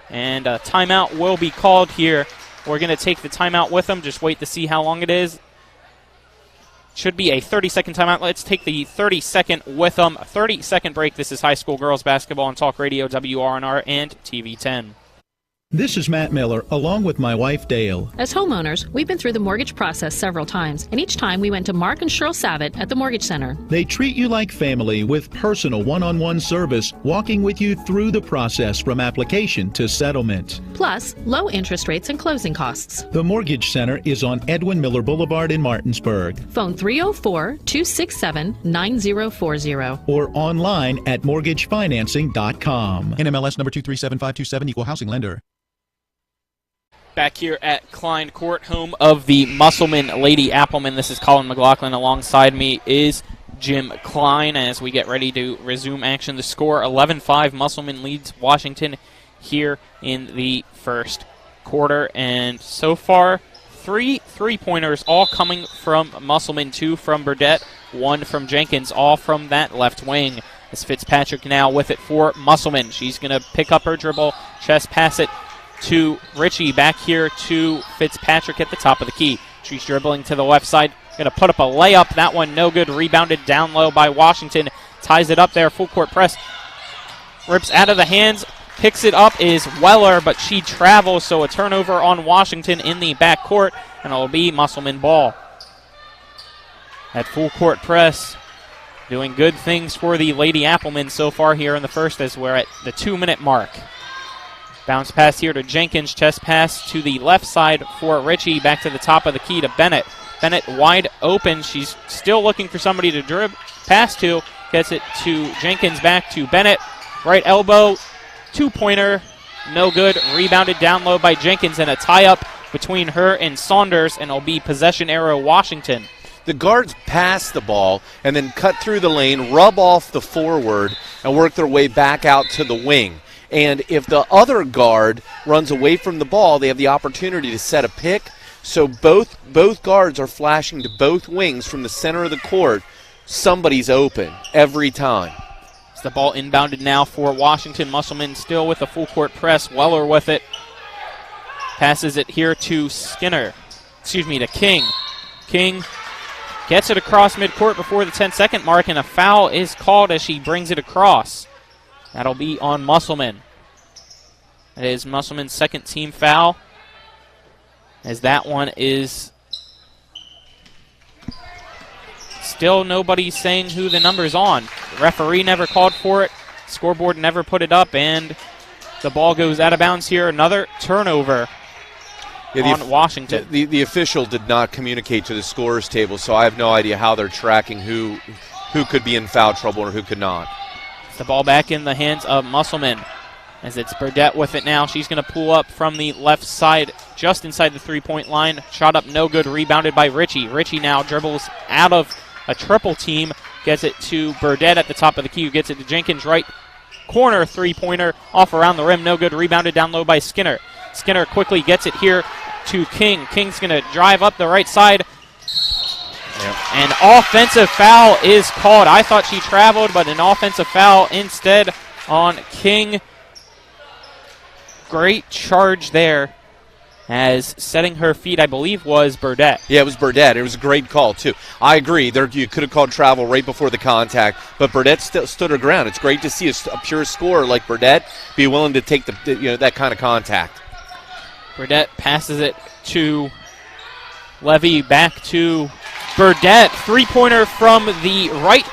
And a timeout will be called here. We're going to take the timeout with them. Just wait to see how long it is. Should be a 30-second timeout. Let's take the 30-second with them. 30-second break. This is high school girls basketball on Talk Radio, WRNR, and TV 10. This is Matt Miller, along with my wife, Dale. As homeowners, we've been through the mortgage process several times, and each time we went to Mark and Cheryl Savitt at the Mortgage Center. They treat you like family with personal one-on-one service, walking with you through the process from application to settlement. Plus, low interest rates and closing costs. The Mortgage Center is on Edwin Miller Boulevard in Martinsburg. Phone 304-267-9040. Or online at mortgagefinancing.com. NMLS number 237527, Equal Housing Lender. Back here at Klein Court, home of the Musselmen Lady Applemen. This is Colin McLaughlin. Alongside me is Jim Klein as we get ready to resume action. The score, 11-5. Musselmen leads Washington here in the first quarter. And so far, 3 3-pointers, all coming from Musselmen, 2 from Burdett, 1 from Jenkins, all from that left wing. As Fitzpatrick now with it for Musselmen. She's going to pick up her dribble, chest pass it to Ritchie, back here to Fitzpatrick at the top of the key. She's dribbling to the left side, going to put up a layup. That one no good, rebounded down low by Washington. Ties it up there, full court press. Rips out of the hands, picks it up is Weller, but she travels, so a turnover on Washington in the back court, and it'll be Musselman ball. At full court press, doing good things for the Lady Applemen so far here in the first as we're at the 2-minute mark. Bounce pass here to Jenkins, chest pass to the left side for Ritchie, back to the top of the key to Bennett. Bennett wide open, she's still looking for somebody to pass to, gets it to Jenkins, back to Bennett. Right elbow, 2-pointer, no good, rebounded down low by Jenkins, and a tie-up between her and Saunders, and it'll be possession arrow Washington. The guards pass the ball and then cut through the lane, rub off the forward, and work their way back out to the wing. And if the other guard runs away from the ball, they have the opportunity to set a pick. So both guards are flashing to both wings from the center of the court. Somebody's open every time. It's the ball inbounded now for Washington. Musselman still with a full court press. Weller with it. Passes it here to to King. King gets it across midcourt before the 10-second mark, and a foul is called as she brings it across. That'll be on Musselman. It is Musselman's second team foul, as that one is still nobody saying who the number's on. The referee never called for it. Scoreboard never put it up, and the ball goes out of bounds here. Another turnover on Washington. The official did not communicate to the scorer's table, so I have no idea how they're tracking who could be in foul trouble or who could not. The ball back in the hands of Musselman as it's Burdett with it now. She's going to pull up from the left side just inside the 3-point line. Shot up no good, rebounded by Ritchie. Ritchie now dribbles out of a triple team, gets it to Burdett at the top of the key, who gets it to Jenkins, right corner 3-pointer, off around the rim, no good, rebounded down low by Skinner. Skinner quickly gets it here to King. King's going to drive up the right side. Yep. An offensive foul is called. I thought she traveled, but an offensive foul instead on King. Great charge there, as setting her feet, I believe, was Burdett. Yeah, it was Burdett. It was a great call, too. I agree. You could have called travel right before the contact, but Burdett stood her ground. It's great to see a pure scorer like Burdett be willing to take that kind of contact. Burdett passes it to Levy, back to Burdett. 3-pointer from the right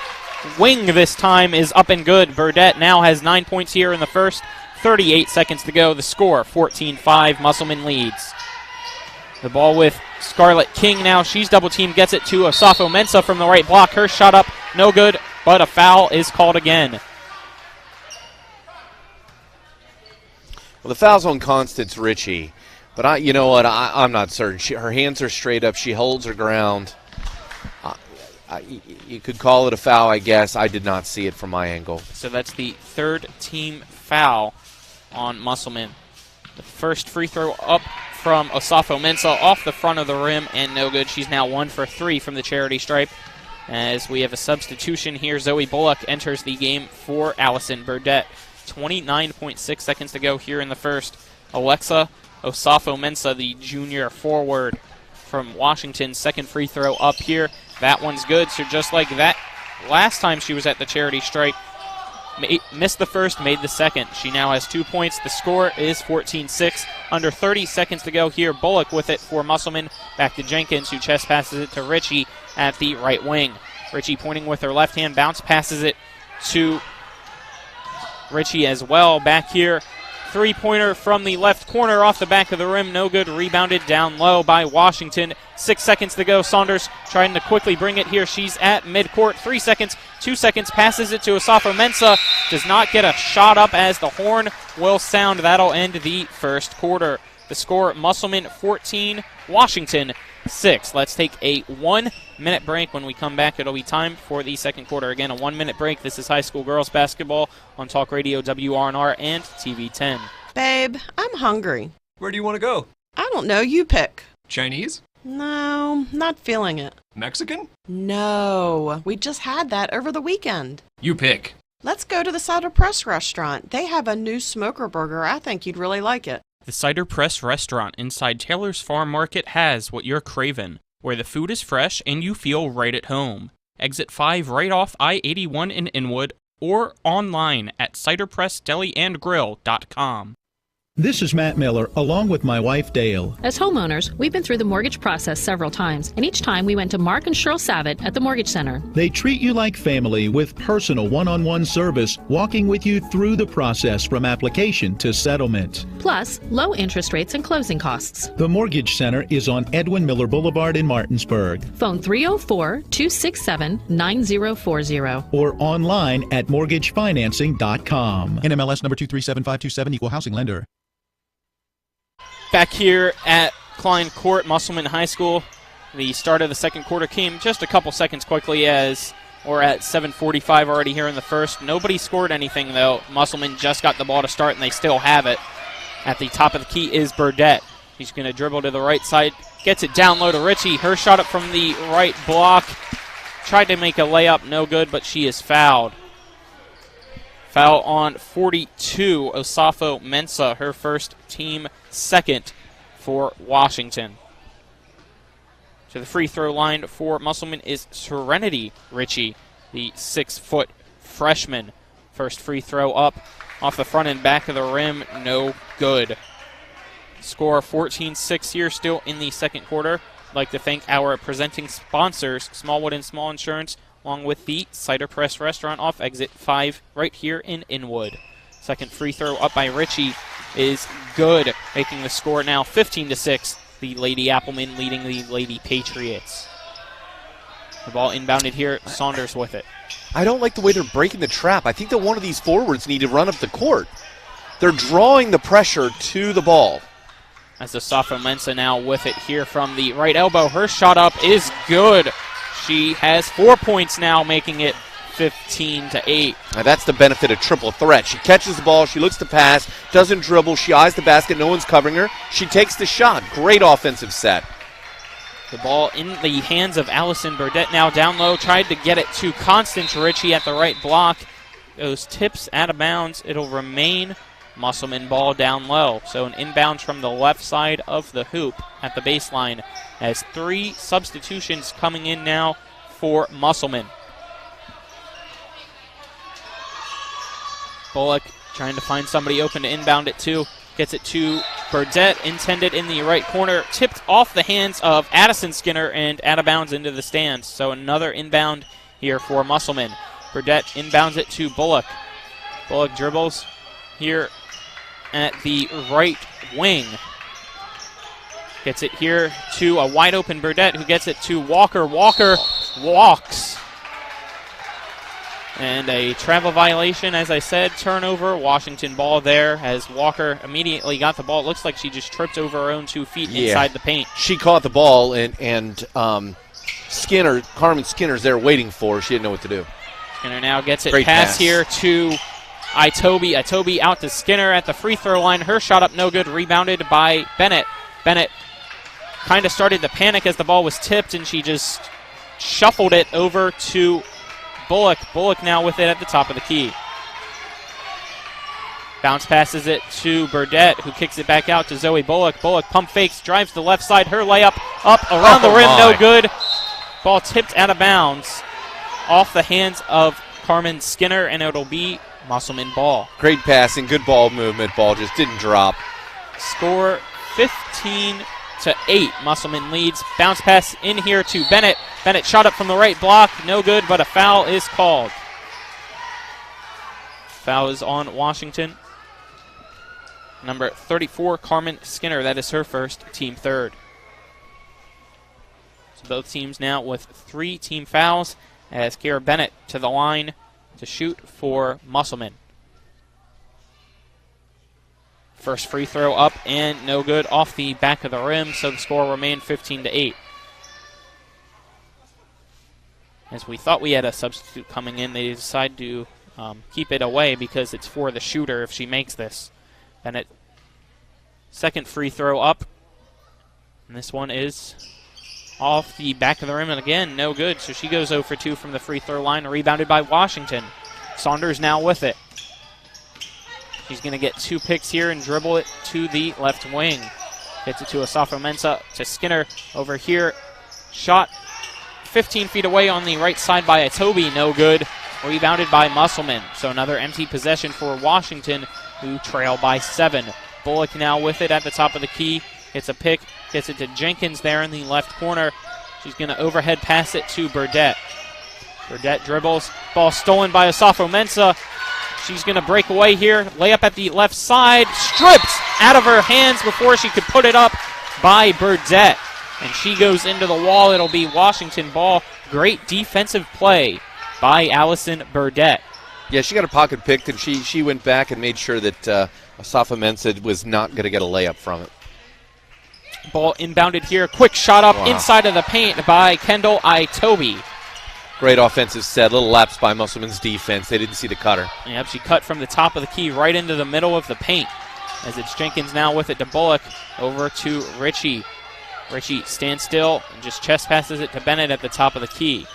wing this time is up and good. Burdett now has 9 points here in the first. 38 seconds to go. The score, 14-5. Musselman leads. The ball with Scarlett King now. She's double-teamed, gets it to Osafo Mensah from the right block. Her shot up, no good, but a foul is called again. Well, the foul's on Constance Ritchie, but I'm not certain. Her hands are straight up. She holds her ground. You could call it a foul, I guess. I did not see it from my angle. So that's the third team foul on Musselman. The first free throw up from Osafo Mensah off the front of the rim and no good. She's now 1 for 3 from the charity stripe. as we have a substitution here. Zoe Bullock enters the game for Allison Burdett. 29.6 seconds to go here in the first. Alexa Osafo-Mensah, the junior forward from Washington, second free throw up here. That one's good. So just like that last time she was at the charity stripe, missed the first, made the second. She now has 2 points. The score is 14-6. Under 30 seconds to go here. Bullock with it for Musselman. Back to Jenkins, who chest passes it to Ritchie at the right wing. Ritchie pointing with her left hand, bounce passes it to Ritchie as well. Back here, three-pointer from the left corner off the back of the rim. No good. Rebounded down low by Washington. 6 seconds to go. Saunders trying to quickly bring it here. She's at midcourt. 3 seconds. 2 seconds. Passes it to Osafo-Mensah. Does not get a shot up as the horn will sound. That'll end the first quarter. The score, Musselman 14, Washington 6. Let's take a 1-minute break. When we come back, it'll be time for the second quarter. Again, a 1-minute break. This is high school girls basketball on Talk Radio WRNR and TV 10. Babe, I'm hungry. Where do you want to go? I don't know. You pick. Chinese? No, not feeling it. Mexican? No, we just had that over the weekend. You pick. Let's go to the Cider Press restaurant. They have a new smoker burger. I think you'd really like it. The Cider Press restaurant inside Taylor's Farm Market has what you're craving, where the food is fresh and you feel right at home. Exit 5 right off I-81 in Inwood or online at ciderpressdeliandgrill.com. This is Matt Miller, along with my wife Dale. As homeowners, we've been through the mortgage process several times, and each time we went to Mark and Cheryl Savitt at the Mortgage Center. They treat you like family with personal one-on-one service, walking with you through the process from application to settlement. Plus, low interest rates and closing costs. The Mortgage Center is on Edwin Miller Boulevard in Martinsburg. Phone 304-267-9040. Or online at mortgagefinancing.com. NMLS number 237527, Equal Housing Lender. Back here at Klein Court, Musselman High School, the start of the second quarter came just a couple seconds quickly as we're at 7:45 already here in the first. Nobody scored anything, though. Musselman just got the ball to start, and they still have it. At the top of the key is Burdett. He's going to dribble to the right side, gets it down low to Ritchie. Her shot up from the right block. Tried to make a layup, no good, but she is fouled. Foul on 42, Osafo-Mensah, her first, team second for Washington. To the free throw line for Musselman is Serenity Ritchie, the 6-foot freshman. First free throw up off the front and back of the rim, no good. Score 14-6 here, still in the second quarter. I'd like to thank our presenting sponsors, Smallwood and Small Insurance, along with the Cider Press restaurant off exit 5 right here in Inwood. Second free throw up by Ritchie is good, making the score now 15-6. The Lady Applemen leading the Lady Patriots. The ball inbounded here, Saunders with it. I don't like the way they're breaking the trap. I think that one of these forwards need to run up the court. They're drawing the pressure to the ball. As the Osafo-Mensah now with it here from the right elbow. Her shot up is good. She has 4 points now, making it 15-8. Now that's the benefit of triple threat. She catches the ball, she looks to pass, doesn't dribble, she eyes the basket, no one's covering her. She takes the shot. Great offensive set. The ball in the hands of Allison Burdett now down low. Tried to get it to Constance Ritchie at the right block. Those tips out of bounds. It'll remain Musselman ball down low. So an inbound from the left side of the hoop at the baseline as 3 substitutions coming in now for Musselman. Bullock trying to find somebody open to inbound it to. Gets it to Burdett, intended in the right corner. Tipped off the hands of Addison Skinner and out of bounds into the stands. So another inbound here for Musselman. Burdett inbounds it to Bullock. Bullock dribbles here at the right wing. Gets it here to a wide open Burdett, who gets it to Walker. Walker walks. And a travel violation, as I said, turnover. Washington ball there as Walker immediately got the ball. It looks like she just tripped over her own 2 feet inside the paint. She caught the ball, and Carmen Skinner's there waiting for her. She didn't know what to do. Skinner now gets it. Great pass here to Itobi. Itobi out to Skinner at the free throw line. Her shot up no good. Rebounded by Bennett. Bennett kind of started to panic as the ball was tipped, and she just shuffled it over to Bullock. Bullock now with it at the top of the key. Bounce passes it to Burdett, who kicks it back out to Zoe Bullock. Bullock pump fakes, drives to the left side. Her layup up around the rim, no good. Ball tipped out of bounds off the hands of Carmen Skinner, and it'll be Musselman ball. Great passing, good ball movement. Ball just didn't drop. Score 15-8. Musselman leads. Bounce pass in here to Bennett. Bennett shot up from the right block, no good, but a foul is called. Foul is on Washington. Number 34, Carmen Skinner. That is her first, team third. So both teams now with 3 team fouls as Kara Bennett to the line to shoot for Musselman. First free throw up and no good off the back of the rim, so the score remained 15-8. As we thought we had a substitute coming in, they decided to keep it away because it's for the shooter if she makes this. Bennett, second free throw up. And this one is off the back of the rim, and again, no good. So she goes 0 for 2 from the free throw line, rebounded by Washington. Saunders now with it. She's going to get 2 picks here and dribble it to the left wing. Gets it to Asafo-Mensah, to Skinner over here. Shot 15 feet away on the right side by Itobi, no good. Rebounded by Musselman. So another empty possession for Washington, who trail by 7. Bullock now with it at the top of the key. Gets a pick, gets it to Jenkins there in the left corner. She's going to overhead pass it to Burdett. Burdett dribbles. Ball stolen by Asafo-Mensah. She's going to break away here. Layup at the left side. Stripped out of her hands before she could put it up by Burdett. And she goes into the wall. It'll be Washington ball. Great defensive play by Allison Burdett. Yeah, she got her pocket picked, and she went back and made sure that Asafo-Mensah was not going to get a layup from it. Ball inbounded here. Quick shot up inside of the paint by Kendall Itobi. Great offensive set. Little lapse by Musselman's defense. They didn't see the cutter. Yep, she cut from the top of the key right into the middle of the paint. As it's Jenkins now with it to Bullock. Over to Ritchie. Ritchie stands still and just chest passes it to Bennett at the top of the key.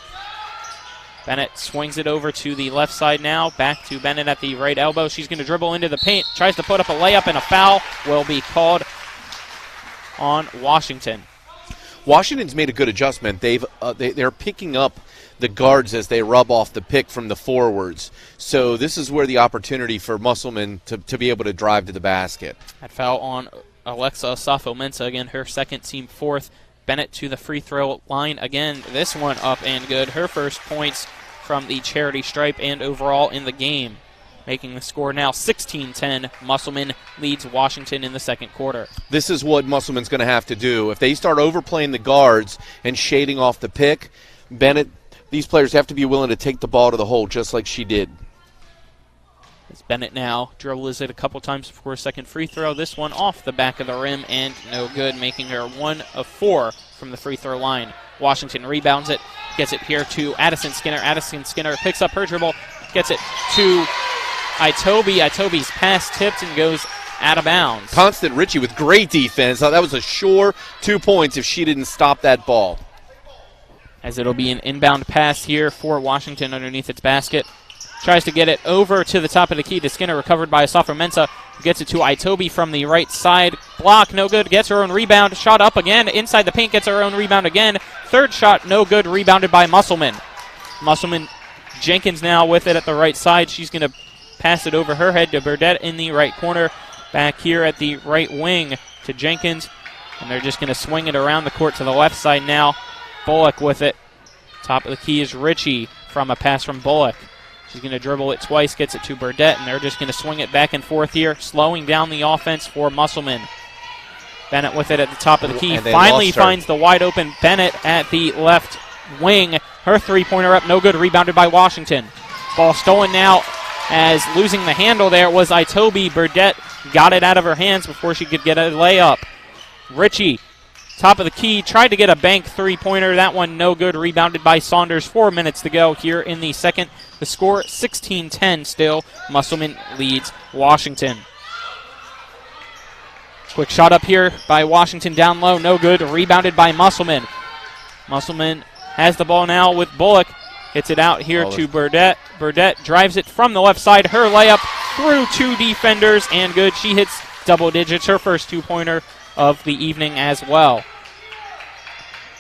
Bennett swings it over to the left side now. Back to Bennett at the right elbow. She's going to dribble into the paint. Tries to put up a layup, and a foul will be called on Washington. Washington's made a good adjustment. They're picking up the guards as they rub off the pick from the forwards. So this is where the opportunity for Musselman to be able to drive to the basket. That foul on Alexa Asafo-Mensah, again her second, team fourth. Bennett to the free throw line again. This one up and good. Her first points from the charity stripe and overall in the game. Making the score now 16-10. Musselman leads Washington in the second quarter. This is what Musselman's going to have to do. If they start overplaying the guards and shading off the pick, Bennett, these players have to be willing to take the ball to the hole just like she did. As Bennett now dribbles it a couple times before a second free throw. This one off the back of the rim and no good, making her 1 of 4 from the free throw line. Washington rebounds it, gets it here to Addison Skinner. Addison Skinner picks up her dribble, gets it to Itobi. Itobi's pass tipped and goes out of bounds. Constant Ritchie with great defense. That was a sure 2 points if she didn't stop that ball. As it'll be an inbound pass here for Washington underneath its basket. Tries to get it over to the top of the key to Skinner, recovered by Asafo-Mensah. Gets it to Itobi from the right side. Block, no good. Gets her own rebound. Shot up again. Inside the paint, gets her own rebound again. Third shot, no good. Rebounded by Musselman. Musselman, Jenkins now with it at the right side. She's going to pass it over her head to Burdett in the right corner. Back here at the right wing to Jenkins. And they're just going to swing it around the court to the left side now. Bullock with it. Top of the key is Ritchie from a pass from Bullock. She's going to dribble it twice, gets it to Burdett, and they're just going to swing it back and forth here, slowing down the offense for Musselman. Bennett with it at the top of the key. Finally finds the wide open Bennett at the left wing. Her three-pointer up, no good, rebounded by Washington. Ball stolen now as losing the handle there was Itobi. Burdett got it out of her hands before she could get a layup. Ritchie, top of the key, tried to get a bank three-pointer. That one no good, rebounded by Saunders. 4 minutes to go here in the second. The score 16-10 still. Musselman leads Washington. Quick shot up here by Washington down low, no good, rebounded by Musselman. Musselman has the ball now with Bullock. Gets it out here to Burdett. Burdett drives it from the left side. Her layup through 2 defenders and good. She hits double digits, her first 2-pointer of the evening as well.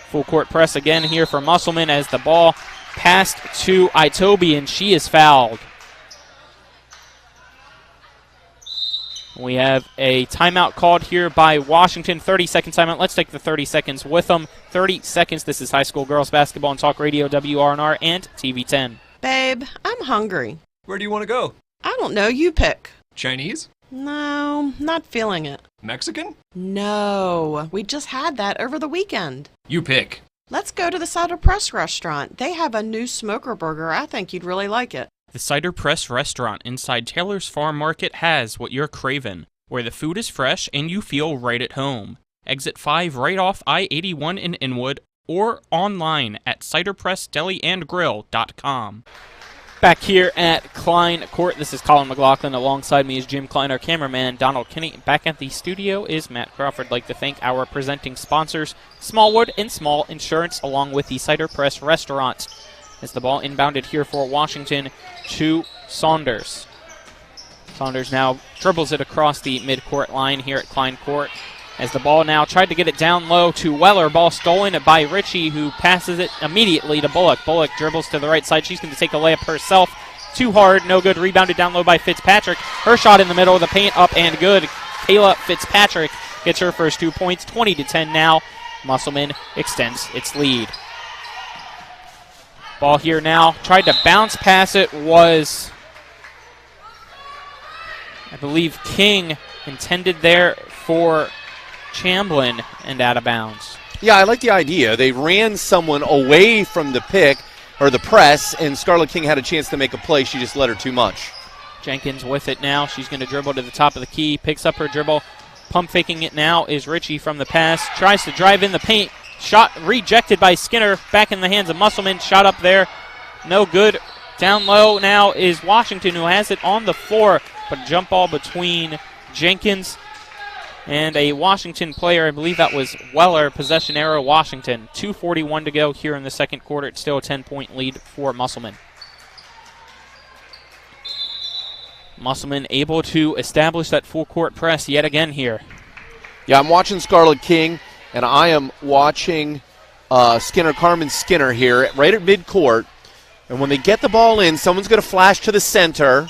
Full court press again here for Musselman as the ball passed to Itobi, and she is fouled. We have a timeout called here by Washington. 30-second timeout. Let's take the 30 seconds with them. 30 seconds. This is high school girls basketball on Talk Radio, WRNR, and TV 10. Babe, I'm hungry. Where do you want to go? I don't know. You pick. Chinese? No, not feeling it. Mexican? No, we just had that over the weekend. You pick. Let's go to the Cider Press restaurant. They have a new smoker burger. I think you'd really like it. The Cider Press restaurant inside Taylor's Farm Market has what you're craving, where the food is fresh and you feel right at home. Exit 5 right off I-81 in Inwood or online at ciderpressdeliandgrill.com. Back here at Klein Court, this is Colin McLaughlin. Alongside me is Jim Klein, our cameraman, Donald Kinney. Back at the studio is Matt Crawford. I'd like to thank our presenting sponsors, Smallwood and Small Insurance, along with the Cider Press restaurant. As the ball inbounded here for Washington to Saunders. Saunders now dribbles it across the midcourt line here at Klein Court. As the ball now tried to get it down low to Weller. Ball stolen by Ritchie, who passes it immediately to Bullock. Bullock dribbles to the right side. She's going to take a layup herself. Too hard, no good. Rebounded down low by Fitzpatrick. Her shot in the middle of the paint, up and good. Kayla Fitzpatrick gets her first 2 points. 20-10 now. Musselman extends its lead. Ball here now. Tried to bounce pass it. Was, I believe, King intended there for Chamblin and out of bounds. Yeah, I like the idea. They ran someone away from the pick or the press, and Scarlett King had a chance to make a play. She just let her too much. Jenkins with it now. She's going to dribble to the top of the key. Picks up her dribble. Pump faking it now is Ritchie from the pass. Tries to drive in the paint. Shot rejected by Skinner. Back in the hands of Musselman. Shot up there. No good. Down low now is Washington, who has it on the floor. But jump ball between Jenkins and a Washington player. I believe that was Weller. Possession arrow Washington. 2:41 to go here in the second quarter. It's still a 10-point lead for Musselman. Musselman able to establish that full court press yet again here. Yeah, I'm watching Scarlett King, and I am watching Carmen Skinner here right at midcourt. And when they get the ball in, someone's going to flash to the center.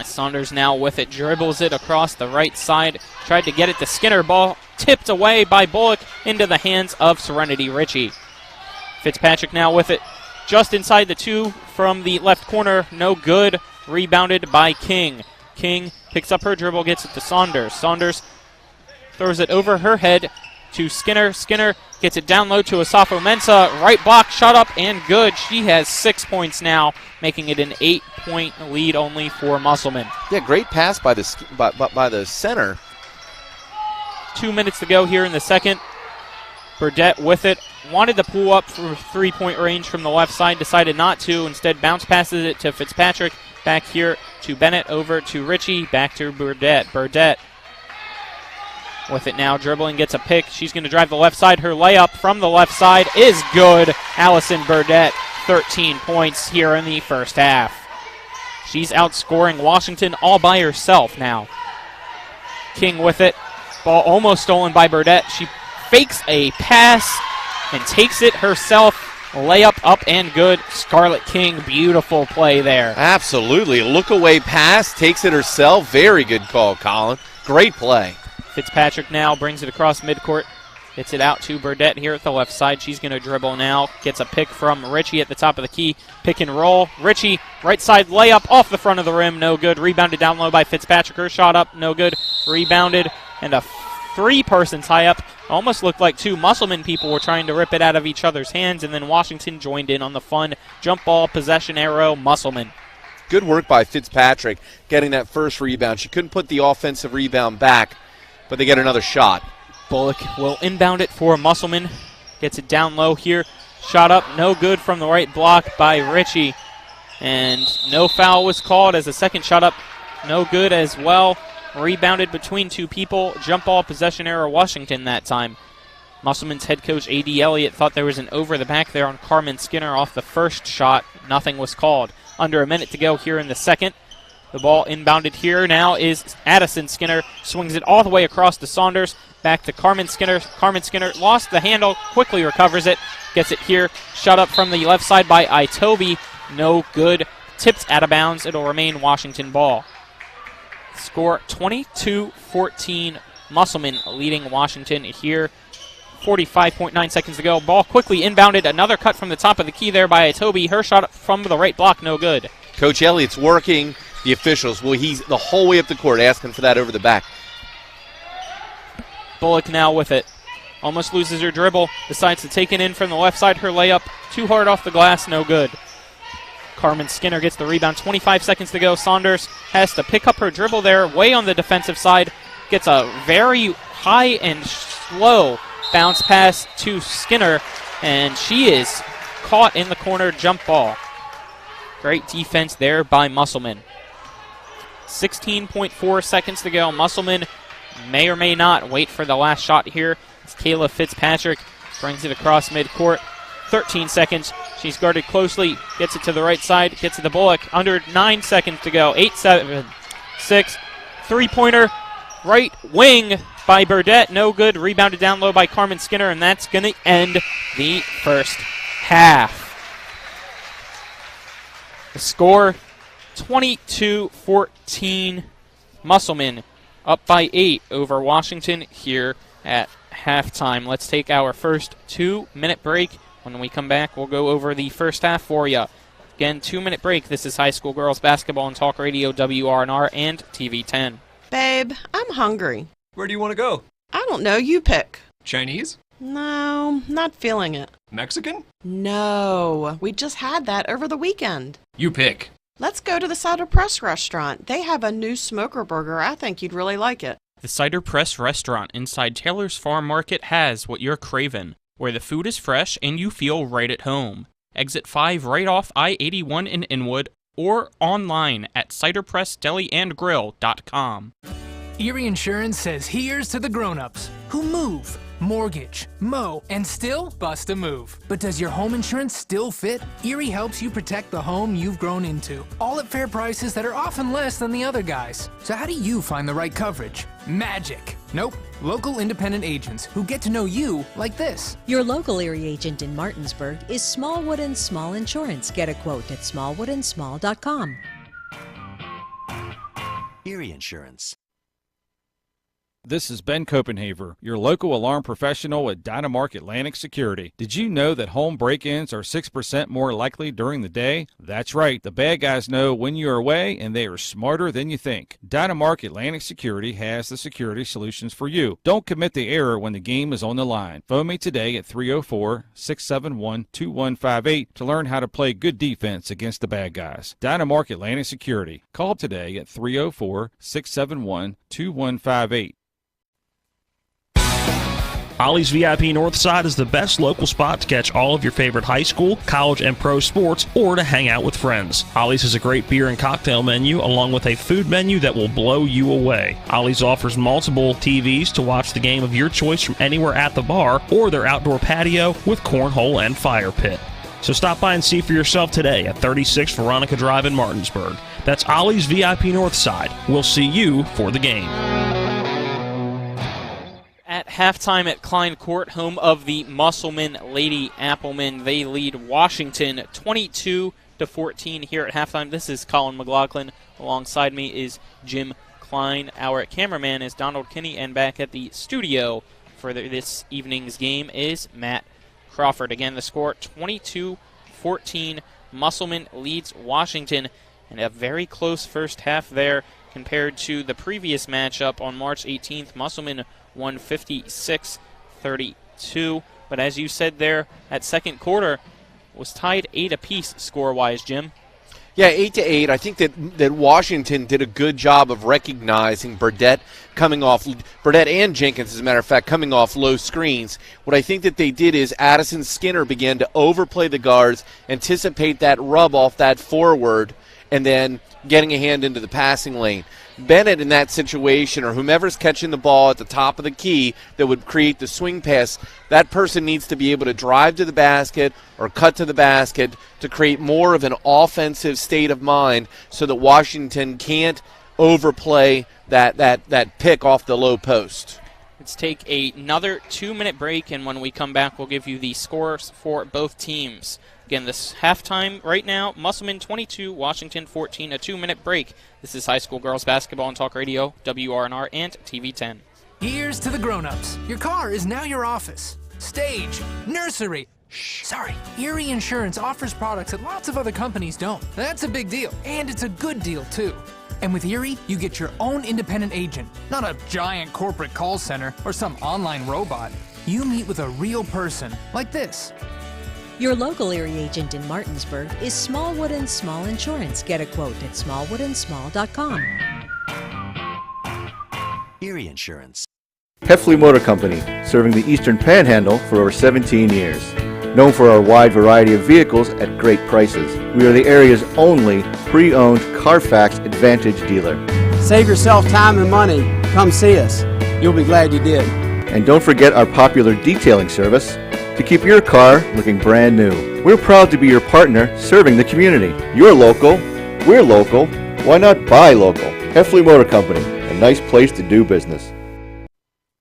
Saunders now with it, dribbles it across the right side, tried to get it to Skinner. Ball tipped away by Bullock into the hands of Serenity Ritchie. Fitzpatrick now with it, just inside the 2 from the left corner, no good. Rebounded by King. King picks up her dribble, gets it to Saunders. Saunders throws it over her head to Skinner. Skinner gets it down low to Asafo Mensah. Right block, shot up and good. She has 6 points now, making it an 8-point lead only for Musselman. Yeah, great pass by the center. 2 minutes to go here in the second. Burdett with it. Wanted to pull up for 3-point range from the left side. Decided not to. Instead, bounce passes it to Fitzpatrick. Back here to Bennett. Over to Ritchie. Back to Burdett. Burdett with it now. Dribbling. Gets a pick. She's going to drive the left side. Her layup from the left side is good. Allison Burdett. 13 points here in the first half. She's outscoring Washington all by herself now. King with it. Ball almost stolen by Burdett. She fakes a pass and takes it herself. Layup up and good. Scarlett King, beautiful play there. Absolutely. Look away pass, takes it herself. Very good call, Colin. Great play. Fitzpatrick now brings it across midcourt. Gets it out to Burdett here at the left side. She's going to dribble now. Gets a pick from Ritchie at the top of the key. Pick and roll. Ritchie, right side layup off the front of the rim. No good. Rebounded down low by Fitzpatrick. Her shot up. No good. Rebounded. And a 3-person tie-up. Almost looked like 2 Musselman people were trying to rip it out of each other's hands, and then Washington joined in on the fun jump ball, possession arrow, Musselman. Good work by Fitzpatrick getting that first rebound. She couldn't put the offensive rebound back, but they get another shot. Bullock will inbound it for Musselman. Gets it down low here. Shot up, no good from the right block by Ritchie. And no foul was called as the second shot up, no good as well. Rebounded between 2 people. Jump ball, possession error, Washington that time. Musselman's head coach A.D. Elliott thought there was an over the back there on Carmen Skinner off the first shot. Nothing was called. Under a minute to go here in the second. The ball inbounded here now is Addison Skinner. Swings it all the way across to Saunders. Back to Carmen Skinner. Carmen Skinner lost the handle, quickly recovers it. Gets it here. Shot up from the left side by Itobi. No good. Tipped out of bounds. It'll remain Washington ball. Score 22-14. Musselmen leading Washington here. 45.9 seconds to go. Ball quickly inbounded. Another cut from the top of the key there by Itobi. Her shot from the right block, no good. Coach Elliott's working the officials. Well, he's the whole way up the court asking for that over the back. Bullock now with it. Almost loses her dribble. Decides to take it in from the left side. Her layup too hard off the glass, no good. Carmen Skinner gets the rebound. 25 seconds to go. Saunders has to pick up her dribble there, way on the defensive side. Gets a very high and slow bounce pass to Skinner, and she is caught in the corner jump ball. Great defense there by Musselmen. 16.4 seconds to go. Musselmen may or may not wait for the last shot here. It's Kayla Fitzpatrick brings it across midcourt. 13 seconds. She's guarded closely. Gets it to the right side. Gets it to Bullock. Under 9 seconds to go. 8, 7, 6. Three-pointer. Right wing by Burdett. No good. Rebounded down low by Carmen Skinner, and that's going to end the first half. The score, 22-14. Musselmen up by 8 over Washington here at halftime. Let's take our first 2-minute break. When we come back, we'll go over the first half for you. Again, 2-minute break. This is high school girls basketball on Talk Radio WRNR and TV 10. Babe, I'm hungry. Where do you want to go? I don't know. You pick. Chinese? No, not feeling it. Mexican? No, we just had that over the weekend. You pick. Let's go to the Cider Press restaurant. They have a new smoker burger. I think you'd really like it. The Cider Press restaurant inside Taylor's Farm Market has what you're craving, where the food is fresh and you feel right at home. Exit 5 right off I-81 in Inwood, or online at ciderpressdeliandgrill.com. Erie Insurance says here's to the grown-ups who move, mortgage, mow, and still bust a move. But does your home insurance still fit? Erie helps you protect the home you've grown into, all at fair prices that are often less than the other guys. So how do you find the right coverage? Magic. Nope. Local independent agents who get to know you like this. Your local Erie agent in Martinsburg is Smallwood & Small Insurance. Get a quote at smallwoodandsmall.com. Erie Insurance. This is Ben Copenhaver, your local alarm professional at Dynamark Atlantic Security. Did you know that home break-ins are 6% more likely during the day? That's right. The bad guys know when you're away, and they are smarter than you think. Dynamark Atlantic Security has the security solutions for you. Don't commit the error when the game is on the line. Phone me today at 304-671-2158 to learn how to play good defense against the bad guys. Dynamark Atlantic Security. Call today at 304-671-2158. Ollie's VIP Northside is the best local spot to catch all of your favorite high school, college, and pro sports, or to hang out with friends. Ollie's has a great beer and cocktail menu, along with a food menu that will blow you away. Ollie's offers multiple TVs to watch the game of your choice from anywhere at the bar, or their outdoor patio with cornhole and fire pit. So stop by and see for yourself today at 36 Veronica Drive in Martinsburg. That's Ollie's VIP Northside. We'll see you for the game. At halftime at Klein Court, home of the Musselmen Lady Applemen, they lead Washington 22-14 here at halftime. This is Colin McLaughlin. Alongside me is Jim Klein. Our cameraman is Donald Kinney, and back at the studio for this evening's game is Matt Crawford. Again, the score 22-14. Musselmen leads Washington, and a very close first half there compared to the previous matchup on March 18th. Musselmen won 56-32. But as you said there, at second quarter was tied 8 apiece score-wise, Jim. Yeah, 8-8. I think that Washington did a good job of recognizing Burdett and Jenkins, as a matter of fact, coming off low screens. What I think that they did is Addison Skinner began to overplay the guards, anticipate that rub off that forward, and then getting a hand into the passing lane. Bennett in that situation, or whomever's catching the ball at the top of the key that would create the swing pass, that person needs to be able to drive to the basket or cut to the basket to create more of an offensive state of mind so that Washington can't overplay that pick off the low post. Let's take another 2-minute break, and when we come back, we'll give you the scores for both teams. Again, this halftime right now, Musselmen 22, Washington 14, a 2-minute break. This is high school girls basketball on Talk Radio, WRNR, and TV 10. Here's to the grown-ups. Your car is now your office, stage, nursery. Sorry, Erie Insurance offers products that lots of other companies don't. That's a big deal, and it's a good deal, too. And with Erie, you get your own independent agent, not a giant corporate call center or some online robot. You meet with a real person, like this. Your local Erie agent in Martinsburg is Smallwood & Small Insurance. Get a quote at smallwoodandsmall.com. Erie Insurance. Heffley Motor Company, serving the Eastern Panhandle for over 17 years. Known for our wide variety of vehicles at great prices, we are the area's only pre-owned Carfax Advantage dealer. Save yourself time and money. Come see us. You'll be glad you did. And don't forget our popular detailing service to keep your car looking brand new. We're proud to be your partner serving the community. You're local, we're local, why not buy local? Heffley Motor Company, a nice place to do business.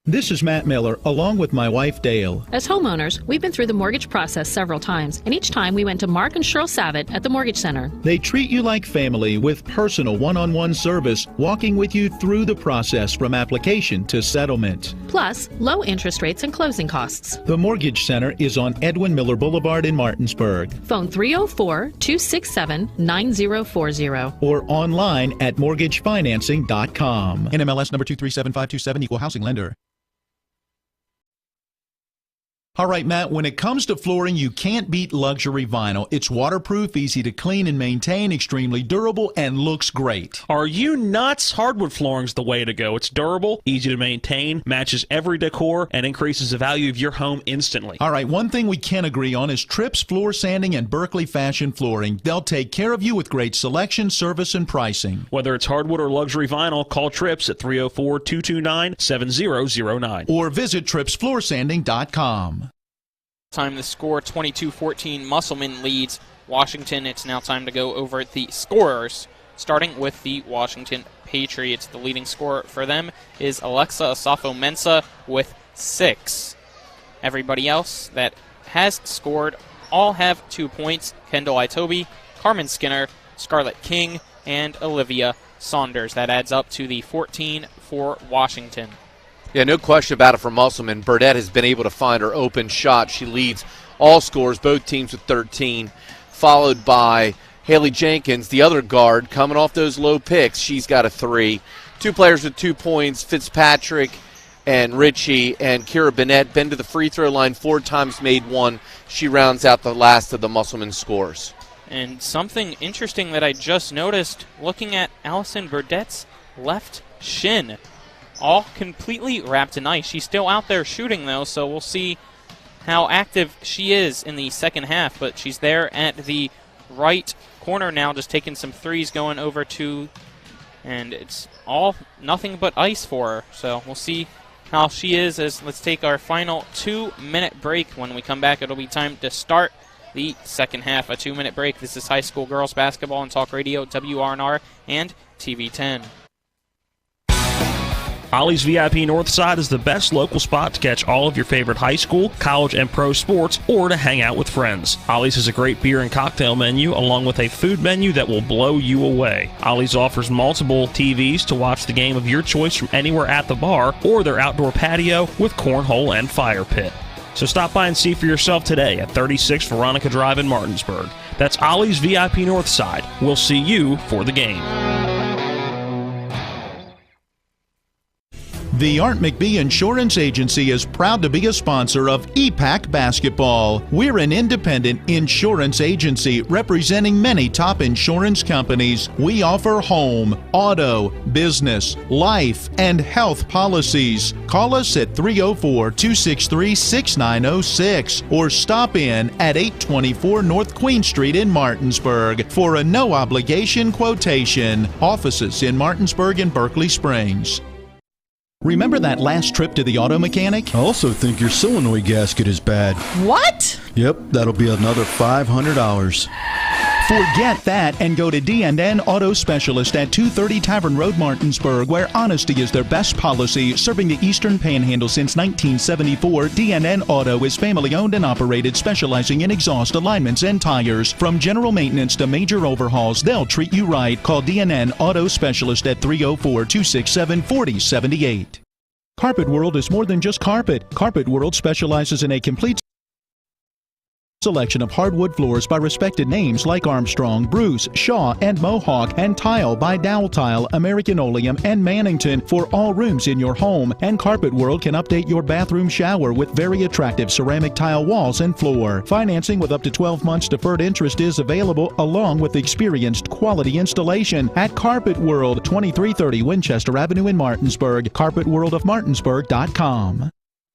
This is Matt Miller, along with my wife Dale. As homeowners, we've been through the mortgage process several times, and each time we went to Mark and Cheryl Savitt at the Mortgage Center. They treat you like family with personal one-on-one service, walking with you through the process from application to settlement. Plus, low interest rates and closing costs. The Mortgage Center is on Edwin Miller Boulevard in Martinsburg. Phone 304-267-9040. Or online at mortgagefinancing.com. NMLS number 237527, equal housing lender. All right, Matt, when it comes to flooring, you can't beat luxury vinyl. It's waterproof, easy to clean and maintain, extremely durable, and looks great. Are you nuts? Hardwood flooring's the way to go. It's durable, easy to maintain, matches every decor, and increases the value of your home instantly. All right, one thing we can agree on is Trips Floor Sanding and Berkeley Fashion Flooring. They'll take care of you with great selection, service, and pricing. Whether it's hardwood or luxury vinyl, call Trips at 304-229-7009. Or visit tripsfloorsanding.com. Time to score 22-14. Musselman leads Washington. It's now time to go over the scorers, starting with the Washington Patriots. The leading scorer for them is Alexa Asafo-Mensah with 6. Everybody else that has scored all have 2 points. Kendall Itobi, Carmen Skinner, Scarlett King, and Olivia Saunders. That adds up to the 14 for Washington. Yeah, no question about it for Musselman. Burdette has been able to find her open shot. She leads all scores, both teams with 13, followed by Haley Jenkins, the other guard, coming off those low picks. She's got a 3. 2 players with 2 points, Fitzpatrick and Ritchie, and Kira Bennett been to the free throw line 4 times, made 1. She rounds out the last of the Musselman scores. And something interesting that I just noticed, looking at Allison Burdette's left shin, all completely wrapped in ice. She's still out there shooting, though, so we'll see how active she is in the second half. But she's there at the right corner now, just taking some threes going over to, and it's all nothing but ice for her. So we'll see how she is. As let's take our final 2-minute break. When we come back, it'll be time to start the second half. A 2-minute break. This is high school girls basketball on Talk Radio, WRNR, and TV 10. Ollie's VIP Northside is the best local spot to catch all of your favorite high school, college, and pro sports, or to hang out with friends. Ollie's has a great beer and cocktail menu, along with a food menu that will blow you away. Ollie's offers multiple TVs to watch the game of your choice from anywhere at the bar, or their outdoor patio with cornhole and fire pit. So stop by and see for yourself today at 36 Veronica Drive in Martinsburg. That's Ollie's VIP Northside. We'll see you for the game. The Art McBee Insurance Agency is proud to be a sponsor of EPAC Basketball. We're an independent insurance agency representing many top insurance companies. We offer home, auto, business, life, and health policies. Call us at 304-263-6906 or stop in at 824 North Queen Street in Martinsburg for a no-obligation quotation. Offices in Martinsburg and Berkeley Springs. Remember that last trip to the auto mechanic? I also think your solenoid gasket is bad. What? Yep, that'll be another $500. Forget that and go to D&N Auto Specialist at 230 Tavern Road, Martinsburg, where honesty is their best policy. Serving the Eastern Panhandle since 1974, D&N Auto is family-owned and operated, specializing in exhaust alignments and tires. From general maintenance to major overhauls, they'll treat you right. Call D&N Auto Specialist at 304-267-4078. Carpet World is more than just carpet. Carpet World specializes in a complete selection of hardwood floors by respected names like Armstrong, Bruce, Shaw, and Mohawk, and tile by Dowell Tile, American Oleum, and Mannington for all rooms in your home. And Carpet World can update your bathroom shower with very attractive ceramic tile walls and floor. Financing with up to 12 months deferred interest is available, along with experienced quality installation at Carpet World, 2330 Winchester Avenue in Martinsburg. CarpetWorldofMartinsburg.com.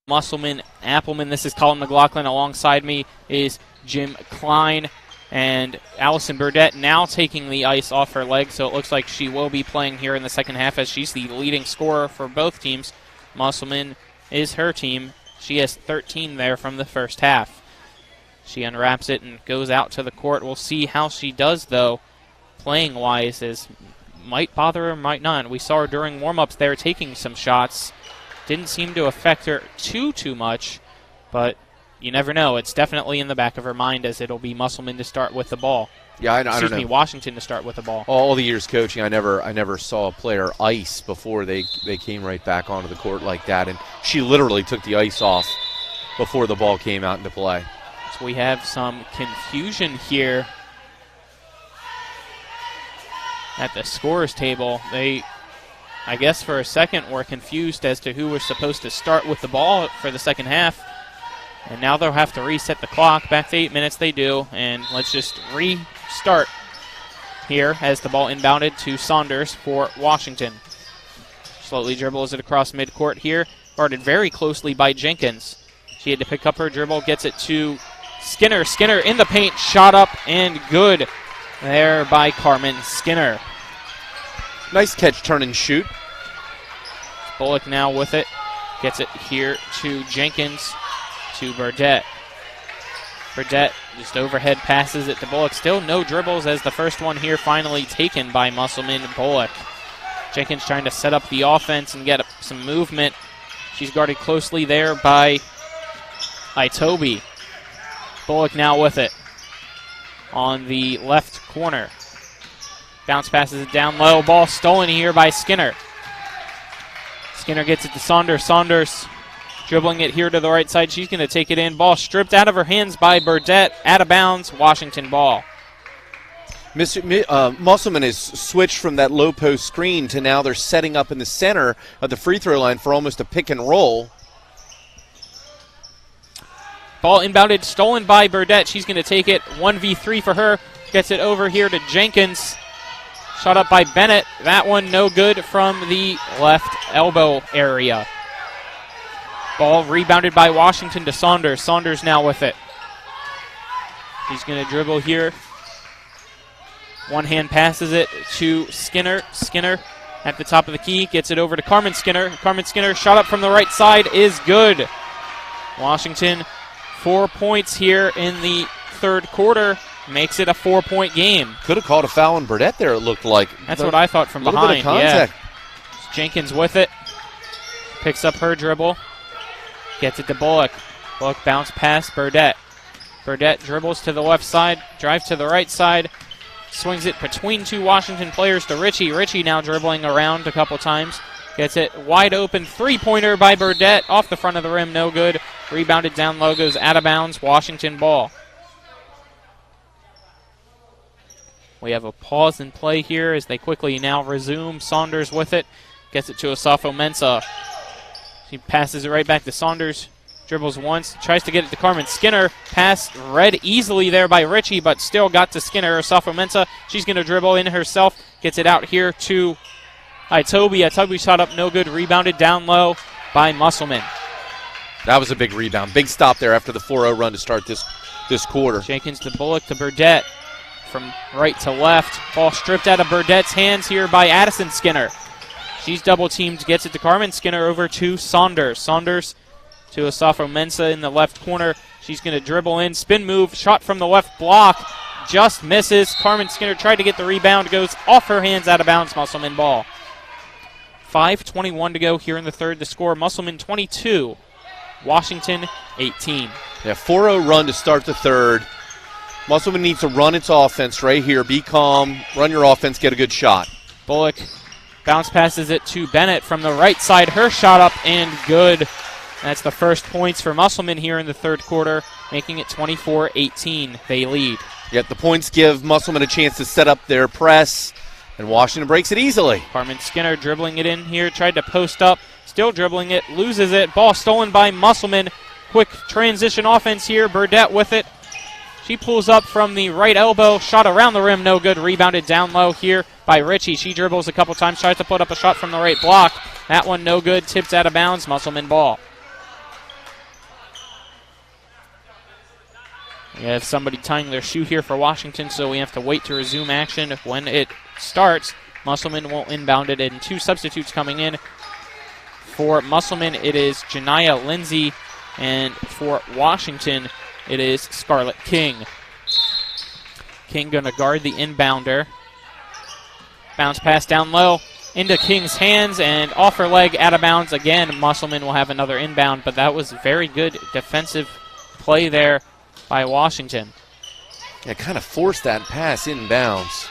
Musselmen, Appleman. This is Colin McLaughlin. Alongside me is Jim Klein, and Allison Burdett now taking the ice off her leg, so it looks like she will be playing here in the second half as she's the leading scorer for both teams. Musselmen is her team. She has 13 there from the first half. She unwraps it and goes out to the court. We'll see how she does, though, playing-wise, as might bother her, might not. We saw her during warm-ups there taking some shots. Didn't seem to affect her too much, but you never know. It's definitely in the back of her mind, as it'll be Musselman to start with the ball. Yeah, I don't know. Washington to start with the ball. All the years coaching, I never saw a player ice before they came right back onto the court like that, and she literally took the ice off before the ball came out into play. So we have some confusion here at the scorer's table. They, I guess for a second, were confused as to who was supposed to start with the ball for the second half. And now they'll have to reset the clock. Back to 8 minutes, they do. And let's just restart here as the ball inbounded to Saunders for Washington. Slowly dribbles it across midcourt here. Guarded very closely by Jenkins. She had to pick up her dribble, gets it to Skinner. Skinner in the paint, shot up and good there by Carmen Skinner. Nice catch, turn and shoot. Bullock now with it. Gets it here to Jenkins, to Burdett. Burdett just overhead passes it to Bullock. Still no dribbles as the first one here finally taken by Musselman. Bullock. Jenkins trying to set up the offense and get some movement. She's guarded closely there by Itobi. Bullock now with it on the left corner. Bounce passes it down low. Ball stolen here by Skinner. Skinner gets it to Saunders. Saunders dribbling it here to the right side. She's going to take it in. Ball stripped out of her hands by Burdett. Out of bounds. Washington ball. Musselman has switched from that low post screen to now they're setting up in the center of the free throw line for almost a pick and roll. Ball inbounded, stolen by Burdett. She's going to take it. 1v3 for her. Gets it over here to Jenkins. Shot up by Bennett. That one no good from the left elbow area. Ball rebounded by Washington to Saunders. Saunders now with it. He's going to dribble here. One hand passes it to Skinner. Skinner at the top of the key. Gets it over to Carmen Skinner. Carmen Skinner shot up from the right side is good. Washington 4 points here in the third quarter. Makes it a 4-point game. Could have called a foul on Burdett there, it looked like. That's what I thought from behind. Bit of contact. Yeah. Jenkins with it. Picks up her dribble. Gets it to Bullock. Bullock bounce past Burdett. Burdett dribbles to the left side. Drives to the right side. Swings it between two Washington players to Ritchie. Ritchie now dribbling around a couple times. Gets it wide open. Three-pointer by Burdett. Off the front of the rim. No good. Rebounded down low. Goes out of bounds. Washington ball. We have a pause in play here as they quickly now resume. Saunders with it. Gets it to Asafo Mensah. She passes it right back to Saunders. Dribbles once, tries to get it to Carmen Skinner. Pass read easily there by Ritchie, but still got to Skinner. Osafo-Mensah, she's going to dribble in herself. Gets it out here to Itobi. Itobi shot up no good. Rebounded down low by Musselmen. That was a big rebound. Big stop there after the 4-0 run to start this quarter. Jenkins to Bullock to Burdett. From right to left. Ball stripped out of Burdett's hands here by Addison Skinner. She's double teamed, gets it to Carmen Skinner over to Saunders. Saunders to Osafo-Mensah in the left corner. She's going to dribble in, spin move, shot from the left block. Just misses. Carmen Skinner tried to get the rebound, goes off her hands, out of bounds. Musselman ball. 5:21 to go here in the third. The score, Musselman 22, Washington 18. Yeah, 4-0 run to start the third. Musselman needs to run its offense right here. Be calm, run your offense, get a good shot. Bullock bounce passes it to Bennett from the right side. Her shot up and good. That's the first points for Musselman here in the third quarter, making it 24-18. They lead. Yet the points give Musselman a chance to set up their press, and Washington breaks it easily. Carmen Skinner dribbling it in here, tried to post up, still dribbling it, loses it. Ball stolen by Musselman. Quick transition offense here. Burdett with it. She pulls up from the right elbow, shot around the rim, no good. Rebounded down low here by Ritchie. She dribbles a couple times, tries to put up a shot from the right block. That one no good, tipped out of bounds. Musselman ball. We have somebody tying their shoe here for Washington, so we have to wait to resume action. When it starts, Musselman will inbound it, and two substitutes coming in. For Musselman, it is Janiyah Lindsay, and for Washington, it is Scarlett King. King going to guard the inbounder. Bounce pass down low into King's hands, and off her leg, out of bounds. Again, Musselman will have another inbound, but that was very good defensive play there by Washington. Yeah, kind of forced that pass inbounds.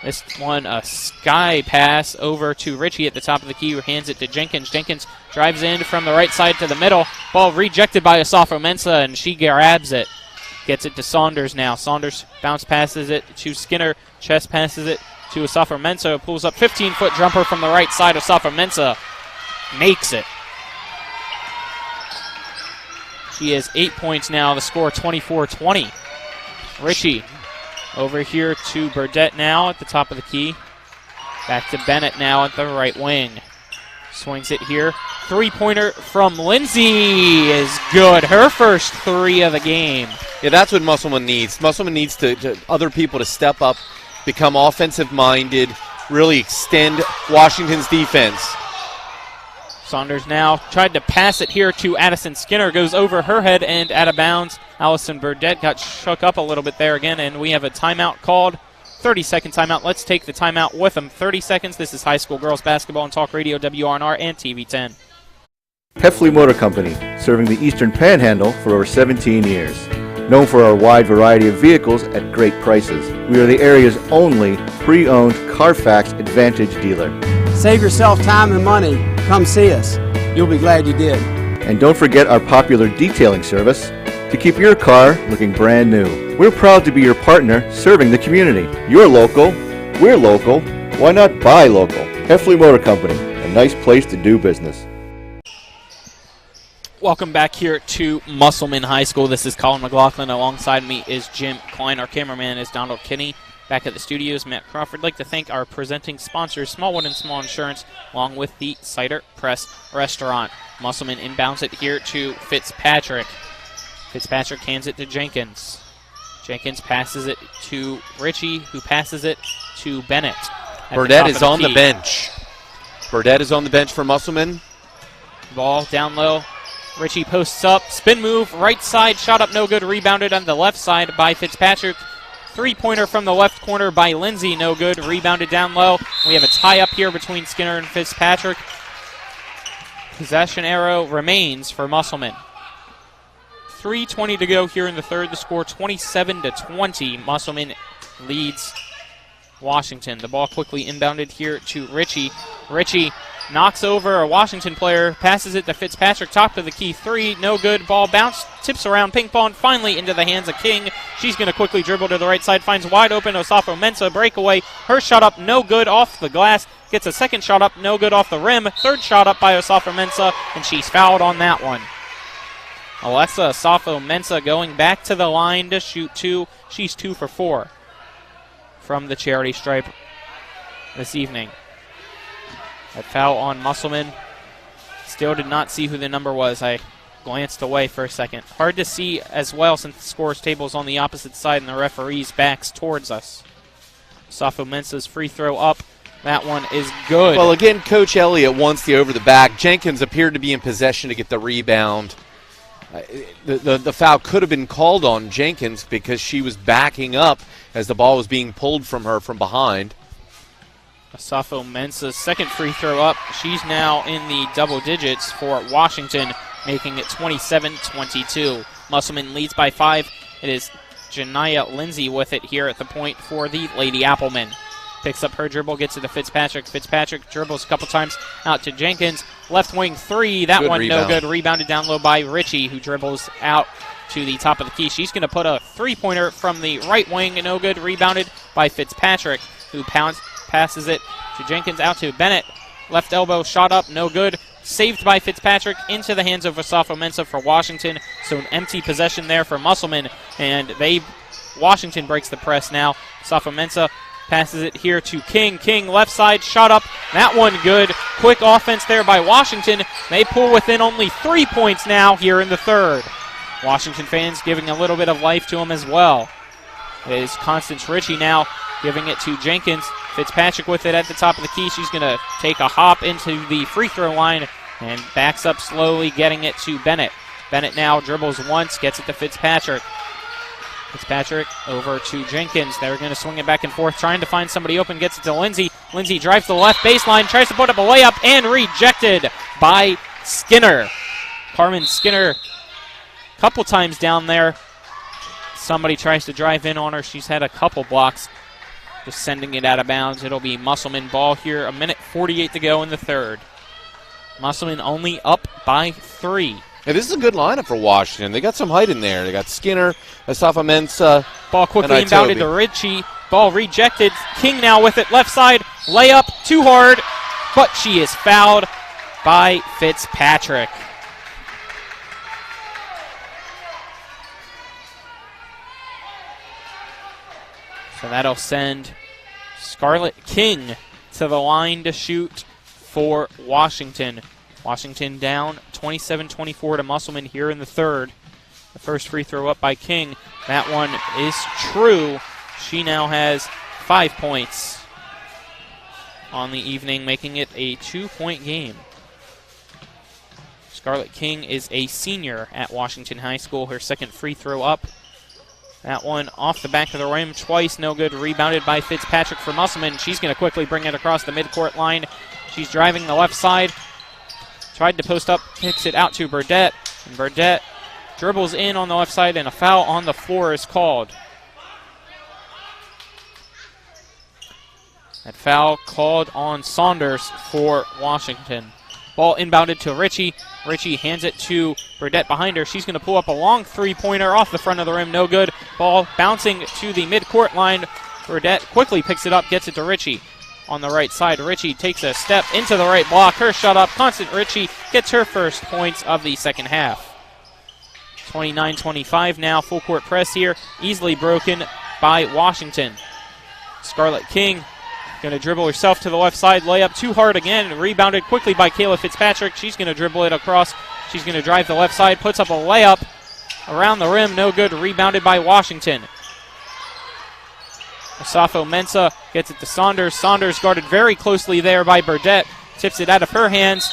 This one, a sky pass over to Ritchie at the top of the key, who hands it to Jenkins. Jenkins drives in from the right side to the middle. Ball rejected by Osafo-Mensah, and she grabs it. Gets it to Saunders now. Saunders bounce passes it to Skinner. Chest passes it to Osafo-Mensah. Pulls up 15-foot jumper from the right side. Osafo-Mensah makes it. She has 8 points now. The score 24-20. Ritchie over here to Burdett now at the top of the key. Back to Bennett now at the right wing. Swings it here. Three-pointer from Lindsay is good. Her first three of the game. Yeah, that's what Musselman needs. Musselman needs to other people to step up, become offensive-minded, really extend Washington's defense. Saunders now tried to pass it here to Addison Skinner. Goes over her head and out of bounds. Allison Burdett got shook up a little bit there again, and we have a timeout called. 30-second timeout. Let's take the timeout with them. 30 seconds. This is high school girls basketball on Talk Radio, WRNR, and TV 10. Heffley Motor Company, serving the Eastern Panhandle for over 17 years. Known for our wide variety of vehicles at great prices, we are the area's only pre-owned Carfax Advantage dealer. Save yourself time and money. Come see us. You'll be glad you did. And don't forget our popular detailing service to keep your car looking brand new. We're proud to be your partner serving the community. You're local, we're local, why not buy local? Heffley Motor Company, a nice place to do business. Welcome back here to Musselman High School. This is Colin McLaughlin. Alongside me is Jim Klein. Our cameraman is Donald Kinney. Back at the studios, Matt Crawford. I'd like to thank our presenting sponsors, Smallwood and Small Insurance, along with the Cider Press Restaurant. Musselman inbounds it here to Fitzpatrick. Fitzpatrick hands it to Jenkins. Jenkins passes it to Ritchie, who passes it to Bennett. Burdett is on the bench. Burdett is on the bench for Musselman. Ball down low. Ritchie posts up. Spin move. Right side. Shot up no good. Rebounded on the left side by Fitzpatrick. Three-pointer from the left corner by Lindsay. No good. Rebounded down low. We have a tie-up here between Skinner and Fitzpatrick. Possession arrow remains for Musselman. 3:20 to go here in the third. The score 27-20. Musselman leads Washington. The ball quickly inbounded here to Ritchie. Ritchie knocks over a Washington player, passes it to Fitzpatrick, top of the key three, no good. Ball bounce, tips around, ping pong, finally into the hands of King. She's going to quickly dribble to the right side, finds wide open Osafo-Mensah, breakaway. Her shot up, no good, off the glass. gets a second shot up, no good off the rim. Third shot up by Osafo-Mensah, and she's fouled on that one. Alessa Osafo-Mensah going back to the line to shoot 2. She's 2 for 4 from the charity stripe this evening. That foul on Musselmen. Still did not see who the number was. I glanced away for a second. Hard to see as well since the scores table is on the opposite side and the referee's backs towards us. Osafo-Mensah's free throw up. That one is good. Well, again, Coach Elliott wants the over the back. Jenkins appeared to be in possession to get the rebound. The foul could have been called on Jenkins because she was backing up as the ball was being pulled from her from behind. Osafo-Mensah's second free throw up. She's now in the double digits for Washington, making it 27-22. Musselman leads by 5. It is Janiyah Lindsay with it here at the point for the Lady Applemen. Picks up her dribble, gets it to Fitzpatrick. Fitzpatrick dribbles a couple times out to Jenkins. Left wing 3. That good one rebound. No good. Rebounded down low by Ritchie, who dribbles out to the top of the key. She's going to put a three-pointer from the right wing. No good. Rebounded by Fitzpatrick, who passes it to Jenkins out to Bennett. Left elbow shot up. No good. Saved by Fitzpatrick into the hands of Osafo-Mensah for Washington. So an empty possession there for Musselman. And Washington breaks the press now. Osafo-Mensah passes it here to King. King left side, shot up. That one good. Quick offense there by Washington. They pull within only 3 points now here in the third. Washington fans giving a little bit of life to them as well. It is Constance Ritchie now giving it to Jenkins. Fitzpatrick with it at the top of the key. She's going to take a hop into the free throw line and backs up slowly, getting it to Bennett. Bennett now dribbles once, gets it to Fitzpatrick. Fitzpatrick over to Jenkins. They're going to swing it back and forth, trying to find somebody open. Gets it to Lindsay. Lindsay drives to the left baseline, tries to put up a layup, and rejected by Skinner. Carmen Skinner, a couple times down there. Somebody tries to drive in on her. She's had a couple blocks. Just sending it out of bounds. It'll be Musselman ball here. 1:48 to go in the third. Musselman only up by 3. Yeah, this is a good lineup for Washington. They got some height in there. They got Skinner, Osafo-Mensah. Ball quickly inbounded to Ritchie. Ball rejected. King now with it. Left side. Layup. Too hard. But she is fouled by Fitzpatrick. So that'll send Scarlett King to the line to shoot for Washington. Washington down 27-24 to Musselman here in the third. The first free throw up by King. That one is true. She now has 5 points on the evening, making it a 2-point game. Scarlett King is a senior at Washington High School. Her second free throw up. That one off the back of the rim twice. No good. Rebounded by Fitzpatrick for Musselman. She's going to quickly bring it across the midcourt line. She's driving the left side. Tried to post up, kicks it out to Burdett. And Burdett dribbles in on the left side, and a foul on the floor is called. That foul called on Saunders for Washington. Ball inbounded to Ritchie. Ritchie hands it to Burdett behind her. She's going to pull up a long three-pointer off the front of the rim. No good. Ball bouncing to the midcourt line. Burdett quickly picks it up, gets it to Ritchie. On the right side, Ritchie takes a step into the right block. Her shot up. Constant Ritchie gets her first points of the second half. 29-25 now. Full court press here. Easily broken by Washington. Scarlett King going to dribble herself to the left side. Layup too hard again. Rebounded quickly by Kayla Fitzpatrick. She's going to dribble it across. She's going to drive the left side. Puts up a layup around the rim. No good. Rebounded by Washington. Osafo-Mensah gets it to Saunders. Saunders guarded very closely there by Burdett. Tips it out of her hands.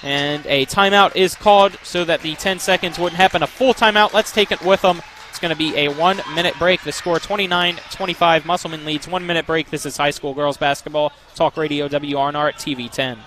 And a timeout is called so that the 10 seconds wouldn't happen. A full timeout. Let's take it with them. It's going to be a 1-minute break. The score 29-25. Musselman leads. 1 minute break. This is high school girls basketball. Talk Radio WRNR at TV 10.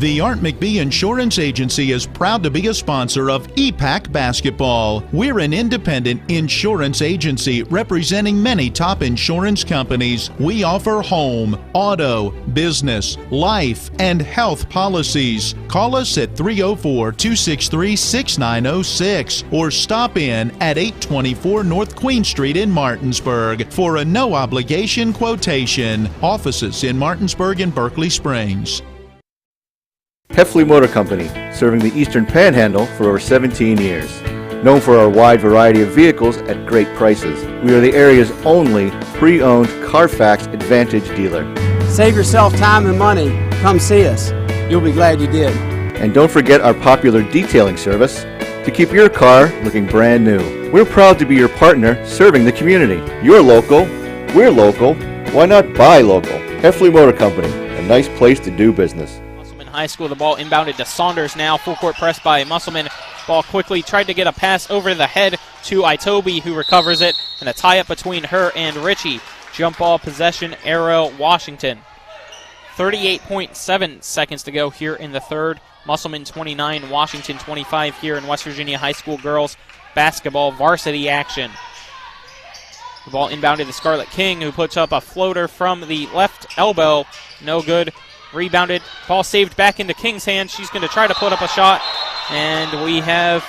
The Art McBee Insurance Agency is proud to be a sponsor of EPAC Basketball. We're an independent insurance agency representing many top insurance companies. We offer home, auto, business, life, and health policies. Call us at 304-263-6906 or stop in at 824 North Queen Street in Martinsburg for a no-obligation quotation. Offices in Martinsburg and Berkeley Springs. Heffley Motor Company, serving the Eastern Panhandle for over 17 years. Known for our wide variety of vehicles at great prices, we are the area's only pre-owned Carfax Advantage dealer. Save yourself time and money. Come see us. You'll be glad you did. And don't forget our popular detailing service to keep your car looking brand new. We're proud to be your partner serving the community. You're local, we're local, why not buy local? Heffley Motor Company, a nice place to do business. High School, the ball inbounded to Saunders now. Full court press by Musselmen. Ball quickly tried to get a pass over the head to Itobi, who recovers it, and a tie-up between her and Ritchie. Jump ball possession, Arrow, Washington. 38.7 seconds to go here in the third. Musselmen 29, Washington 25 here in West Virginia High School girls basketball varsity action. The ball inbounded to Scarlett King, who puts up a floater from the left elbow. No good. Rebounded, ball saved back into King's hand. She's going to try to put up a shot, and we have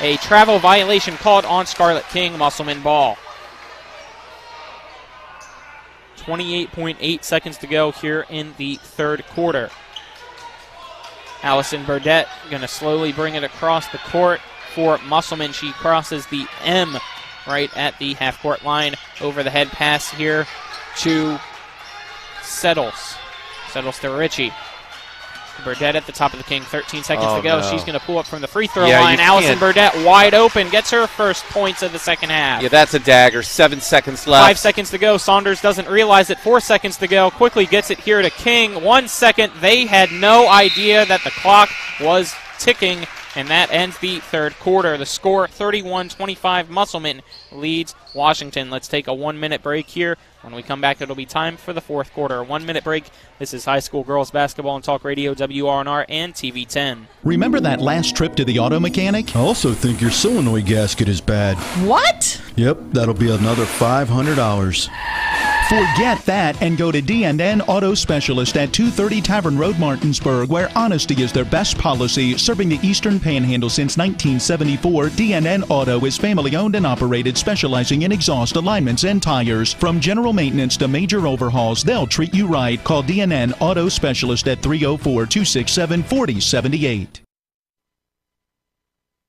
a travel violation called on Scarlett King. Musselman ball. 28.8 seconds to go here in the third quarter. Allison Burdett going to slowly bring it across the court for Musselman. She crosses the M right at the half-court line. Over the head pass here to Settles. Settles to Ritchie. Burdett at the top of the King. 13 seconds to go. No. She's going to pull up from the free throw line. Allison Burdett wide open. Gets her first points of the second half. Yeah, that's a dagger. 7 seconds left. 5 seconds to go. Saunders doesn't realize it. 4 seconds to go. Quickly gets it here to King. 1 second. They had no idea that the clock was ticking, and that ends the third quarter. The score, 31-25. Musselman leads Washington. Let's take a 1-minute break here. When we come back, it'll be time for the fourth quarter. A 1-minute break. This is high school girls basketball on Talk Radio, WRNR, and TV 10. Remember that last trip to the auto mechanic? I also think your solenoid gasket is bad. What? Yep, that'll be another $500. Forget that and go to D&N Auto Specialist at 230 Tavern Road, Martinsburg, where honesty is their best policy. Serving the Eastern Panhandle since 1974, D&N Auto is family-owned and operated, specializing in exhaust alignments and tires. From general maintenance to major overhauls, they'll treat you right. Call D&N Auto Specialist at 304-267-4078.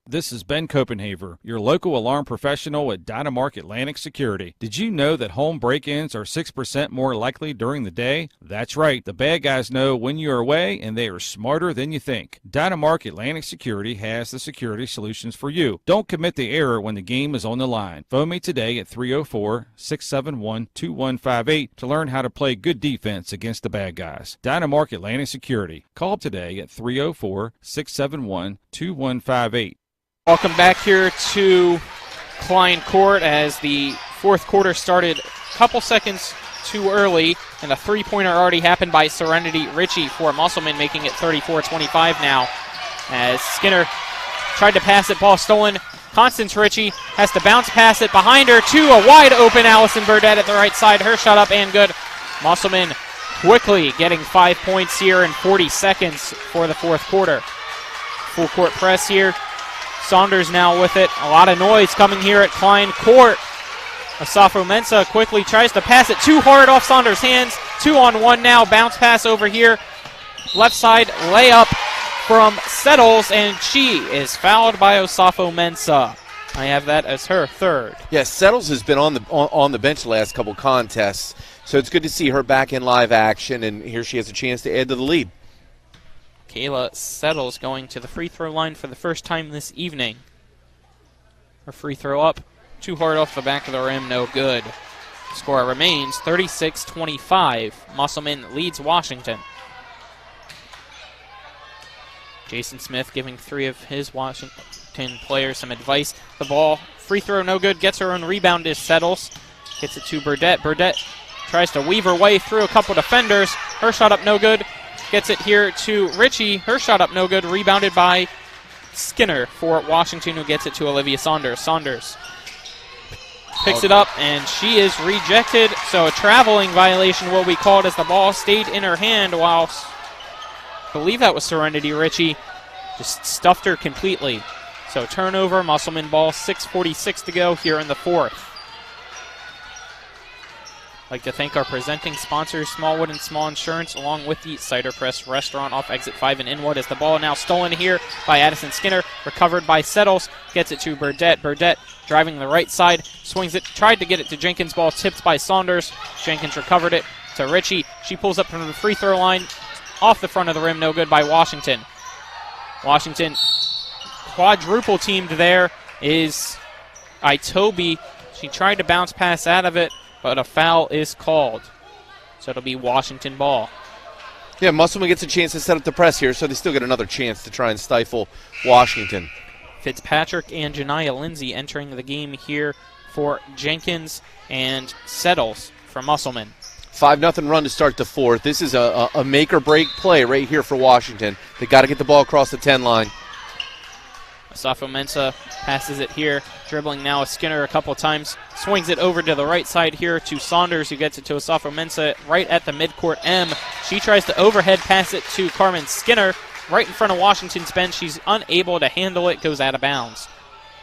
This is Ben Copenhaver, your local alarm professional at Dynamark Atlantic Security. Did you know that home break-ins are 6% more likely during the day? That's right. The bad guys know when you're away, and they are smarter than you think. Dynamark Atlantic Security has the security solutions for you. Don't commit the error when the game is on the line. Phone me today at 304-671-2158 to learn how to play good defense against the bad guys. Dynamark Atlantic Security. Call today at 304-671-2158. Welcome back here to Klein Court as the fourth quarter started a couple seconds too early, and a three-pointer already happened by Serenity Ritchie for Musselman, making it 34-25 now. As Skinner tried to pass it, ball stolen. Constance Ritchie has to bounce pass it behind her to a wide-open Allison Burdett at the right side. Her shot up and good. Musselman quickly getting 5 points here in 40 seconds for the fourth quarter. Full court press here. Saunders now with it. A lot of noise coming here at Klein Court. Asafo Mensah quickly tries to pass it too hard off Saunders' hands. 2-on-1 now. Bounce pass over here. Left side layup from Settles, and she is fouled by Asafo Mensah. I have that as her third. Yes, Settles has been on the bench the last couple contests, so it's good to see her back in live action, and here she has a chance to add to the lead. Kayla Settles going to the free throw line for the first time this evening. Her free throw up, too hard off the back of the rim, no good. Score remains 36-25. Musselman leads Washington. Jason Smith giving three of his Washington players some advice. The ball, free throw no good, gets her own rebound is Settles. Gets it to Burdett. Burdett tries to weave her way through a couple defenders. Her shot up no good. gets it here to Ritchie. Her shot up, no good. Rebounded by Skinner for Washington, who gets it to Olivia Saunders. Saunders picks it up, and she is rejected. So a traveling violation will be called as the ball stayed in her hand while, I believe that was Serenity Ritchie, just stuffed her completely. So turnover, Musselman ball, 6:46 to go here in the fourth. I'd like to thank our presenting sponsors, Smallwood and Small Insurance, along with the Cider Press Restaurant off exit 5 in Inwood, as the ball now stolen here by Addison Skinner, recovered by Settles, gets it to Burdett. Burdett driving the right side, swings it, tried to get it to Jenkins, ball tipped by Saunders. Jenkins recovered it to Ritchie. She pulls up from the free throw line, off the front of the rim, no good by Washington. Washington quadruple teamed there is Itobi. She tried to bounce pass out of it, but a foul is called. So it'll be Washington ball. Yeah, Musselman gets a chance to set up the press here, so they still get another chance to try and stifle Washington. Fitzpatrick and Janiyah Lindsay entering the game here for Jenkins and Settles for Musselman. 5-0 run to start the fourth. This is a make-or-break play right here for Washington. They got to get the ball across the 10 line. Asafo Mensah passes it here, dribbling now with Skinner a couple times, swings it over to the right side here to Saunders, who gets it to Asafo Mensah right at the midcourt M. She tries to overhead pass it to Carmen Skinner right in front of Washington's bench. She's unable to handle it, goes out of bounds.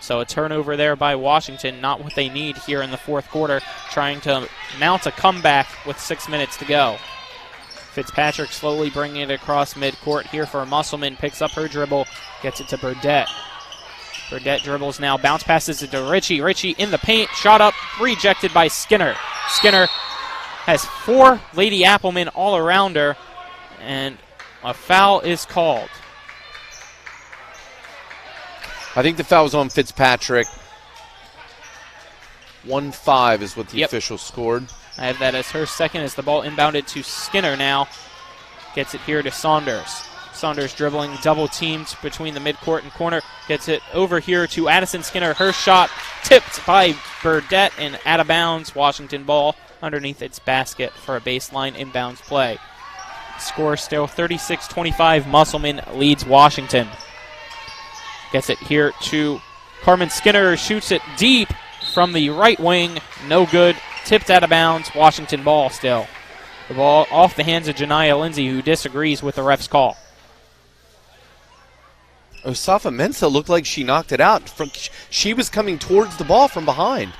So a turnover there by Washington, not what they need here in the fourth quarter, trying to mount a comeback with 6 minutes to go. Fitzpatrick slowly bringing it across midcourt here for Musselman, picks up her dribble, gets it to Burdett. Burdett dribbles now, bounce passes it to Ritchie. Ritchie in the paint, shot up, rejected by Skinner. Skinner has 4 Lady Applemen all around her, and a foul is called. I think the foul was on Fitzpatrick. 1-5 is what the official scored. I have that as her second, as the ball inbounded to Skinner now. Gets it here to Saunders. Saunders dribbling, double teamed between the midcourt and corner. Gets it over here to Addison Skinner. Her shot tipped by Burdett and out of bounds. Washington ball underneath its basket for a baseline inbounds play. Score still 36-25. Musselman leads Washington. Gets it here to Carmen Skinner. Shoots it deep from the right wing. No good. Tipped out of bounds. Washington ball still. The ball off the hands of Janiyah Lindsay, who disagrees with the ref's call. Osafa Mensah looked like she knocked it out. She was coming towards the ball from behind.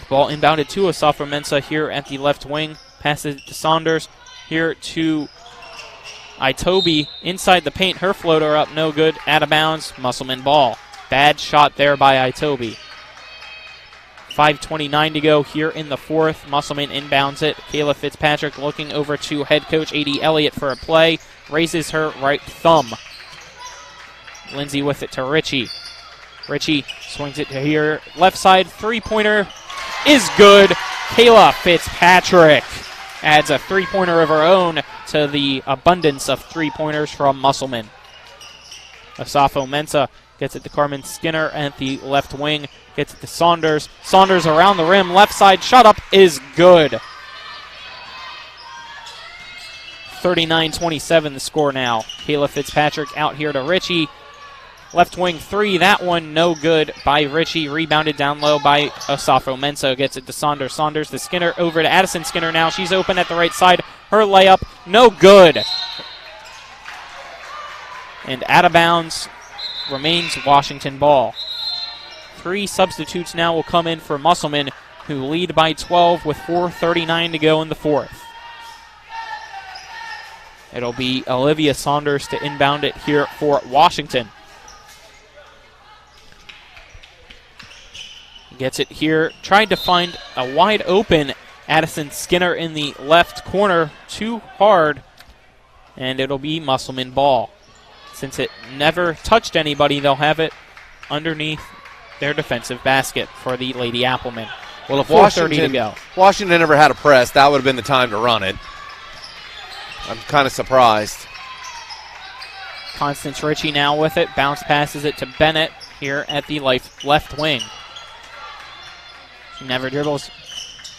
Ball inbounded to Osafa Mensah here at the left wing. Passes to Saunders. Here to Itobi inside the paint. Her floater up, no good. Out of bounds. Musselman ball. Bad shot there by Itobi. 5:29 to go here in the fourth. Musselman inbounds it. Kayla Fitzpatrick looking over to head coach A.D. Elliott for a play. Raises her right thumb. Lindsay with it to Ritchie. Ritchie swings it to here. Left side three-pointer is good. Kayla Fitzpatrick adds a three-pointer of her own to the abundance of three-pointers from Musselman. Asafo Mensah gets it to Carmen Skinner at the left wing. Gets it to Saunders. Saunders around the rim. Left side shot up is good. 39-27 the score now. Kayla Fitzpatrick out here to Ritchie. Left wing three, that one no good by Ritchie. Rebounded down low by Asafo Mensah. Gets it to Saunders. Saunders to Skinner, over to Addison Skinner now. She's open at the right side. Her layup, no good. And out of bounds remains Washington ball. 3 substitutes now will come in for Musselman, who lead by 12 with 4:39 to go in the fourth. It'll be Olivia Saunders to inbound it here for Washington. Gets it here, tried to find a wide open Addison Skinner in the left corner, too hard, and it'll be Musselman ball. Since it never touched anybody, they'll have it underneath their defensive basket for the Lady Applemen. Well, if 4:30 to go. Washington never had a press, that would have been the time to run it. I'm kind of surprised. Constance Ritchie now with it, bounce passes it to Bennett here at the left wing. She never dribbles,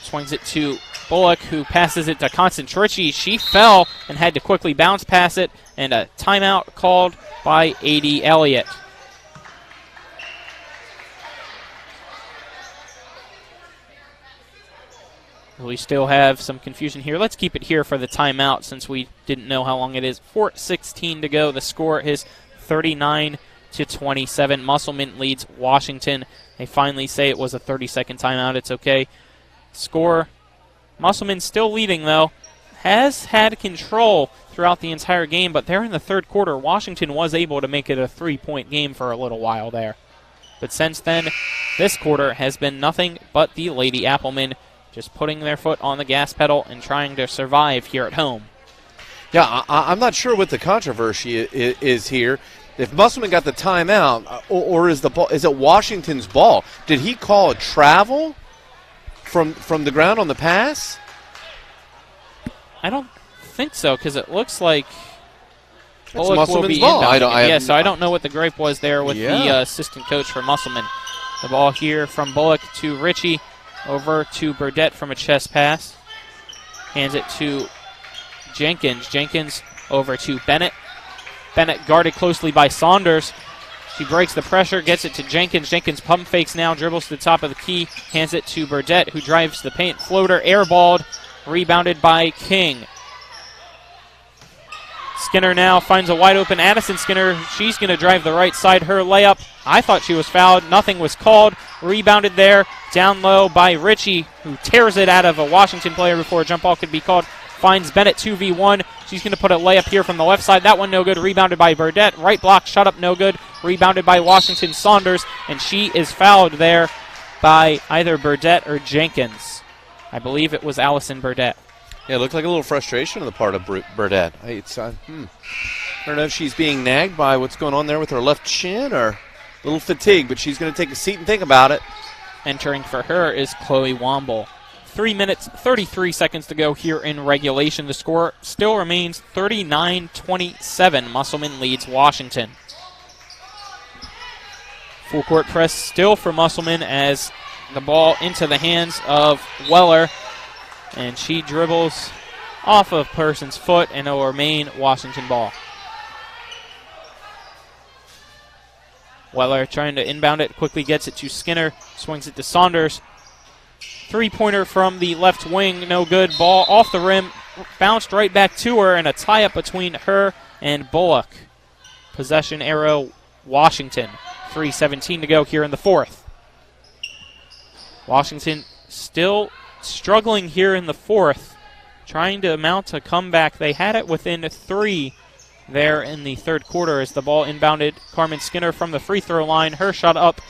swings it to Bullock, who passes it to Constance Ritchie. She fell and had to quickly bounce pass it, and a timeout called by A.D. Elliott. We still have some confusion here. Let's keep it here for the timeout since we didn't know how long it is. 4:16 to go. The score is 39-27. Musselmen leads Washington. They finally say it was a 30-second timeout. It's okay. Score, Musselman still leading, though. Has had control throughout the entire game, but there in the third quarter, Washington was able to make it a 3-point game for a little while there. But since then, this quarter has been nothing but the Lady Applemen just putting their foot on the gas pedal and trying to survive here at home. Yeah, I'm not sure what the controversy is here. If Musselman got the timeout, or is it Washington's ball? Did he call a travel from the ground on the pass? I don't think so, because it looks like Bullock will be ball. inbounding. So I don't know what the gripe was there with the assistant coach for Musselman. The ball here from Bullock to Ritchie, over to Burdett from a chest pass. Hands it to Jenkins. Jenkins over to Bennett. Bennett guarded closely by Saunders. She breaks the pressure, gets it to Jenkins. Jenkins pump fakes now, dribbles to the top of the key, hands it to Burdett, who drives the paint. Floater airballed, rebounded by King. Skinner now finds a wide open Addison Skinner. She's going to drive the right side. Her layup, I thought she was fouled. Nothing was called. Rebounded there, down low by Ritchie, who tears it out of a Washington player before a jump ball could be called. Finds Bennett 2v1. She's going to put a layup here from the left side. That one no good. Rebounded by Burdett. Right block, shot up, no good. Rebounded by Washington Saunders, and she is fouled there by either Burdett or Jenkins. I believe it was Allison Burdett. Yeah, it looked like a little frustration on the part of Burdett. I don't know if she's being nagged by what's going on there with her left shin or a little fatigue, but she's going to take a seat and think about it. Entering for her is Chloe Womble. 3 minutes, 33 seconds to go here in regulation. The score still remains 39-27. Musselman leads Washington. Full court press still for Musselman as the ball into the hands of Weller. And she dribbles off of person's foot, and it will remain Washington ball. Weller trying to inbound it, quickly gets it to Skinner, swings it to Saunders. Three-pointer from the left wing, no good. Ball off the rim, bounced right back to her, and a tie-up between her and Bullock. Possession arrow, Washington. 3:17 to go here in the fourth. Washington still struggling here in the fourth, trying to mount a comeback. They had it within 3 there in the third quarter as the ball inbounded. Carmen Skinner from the free throw line. Her shot up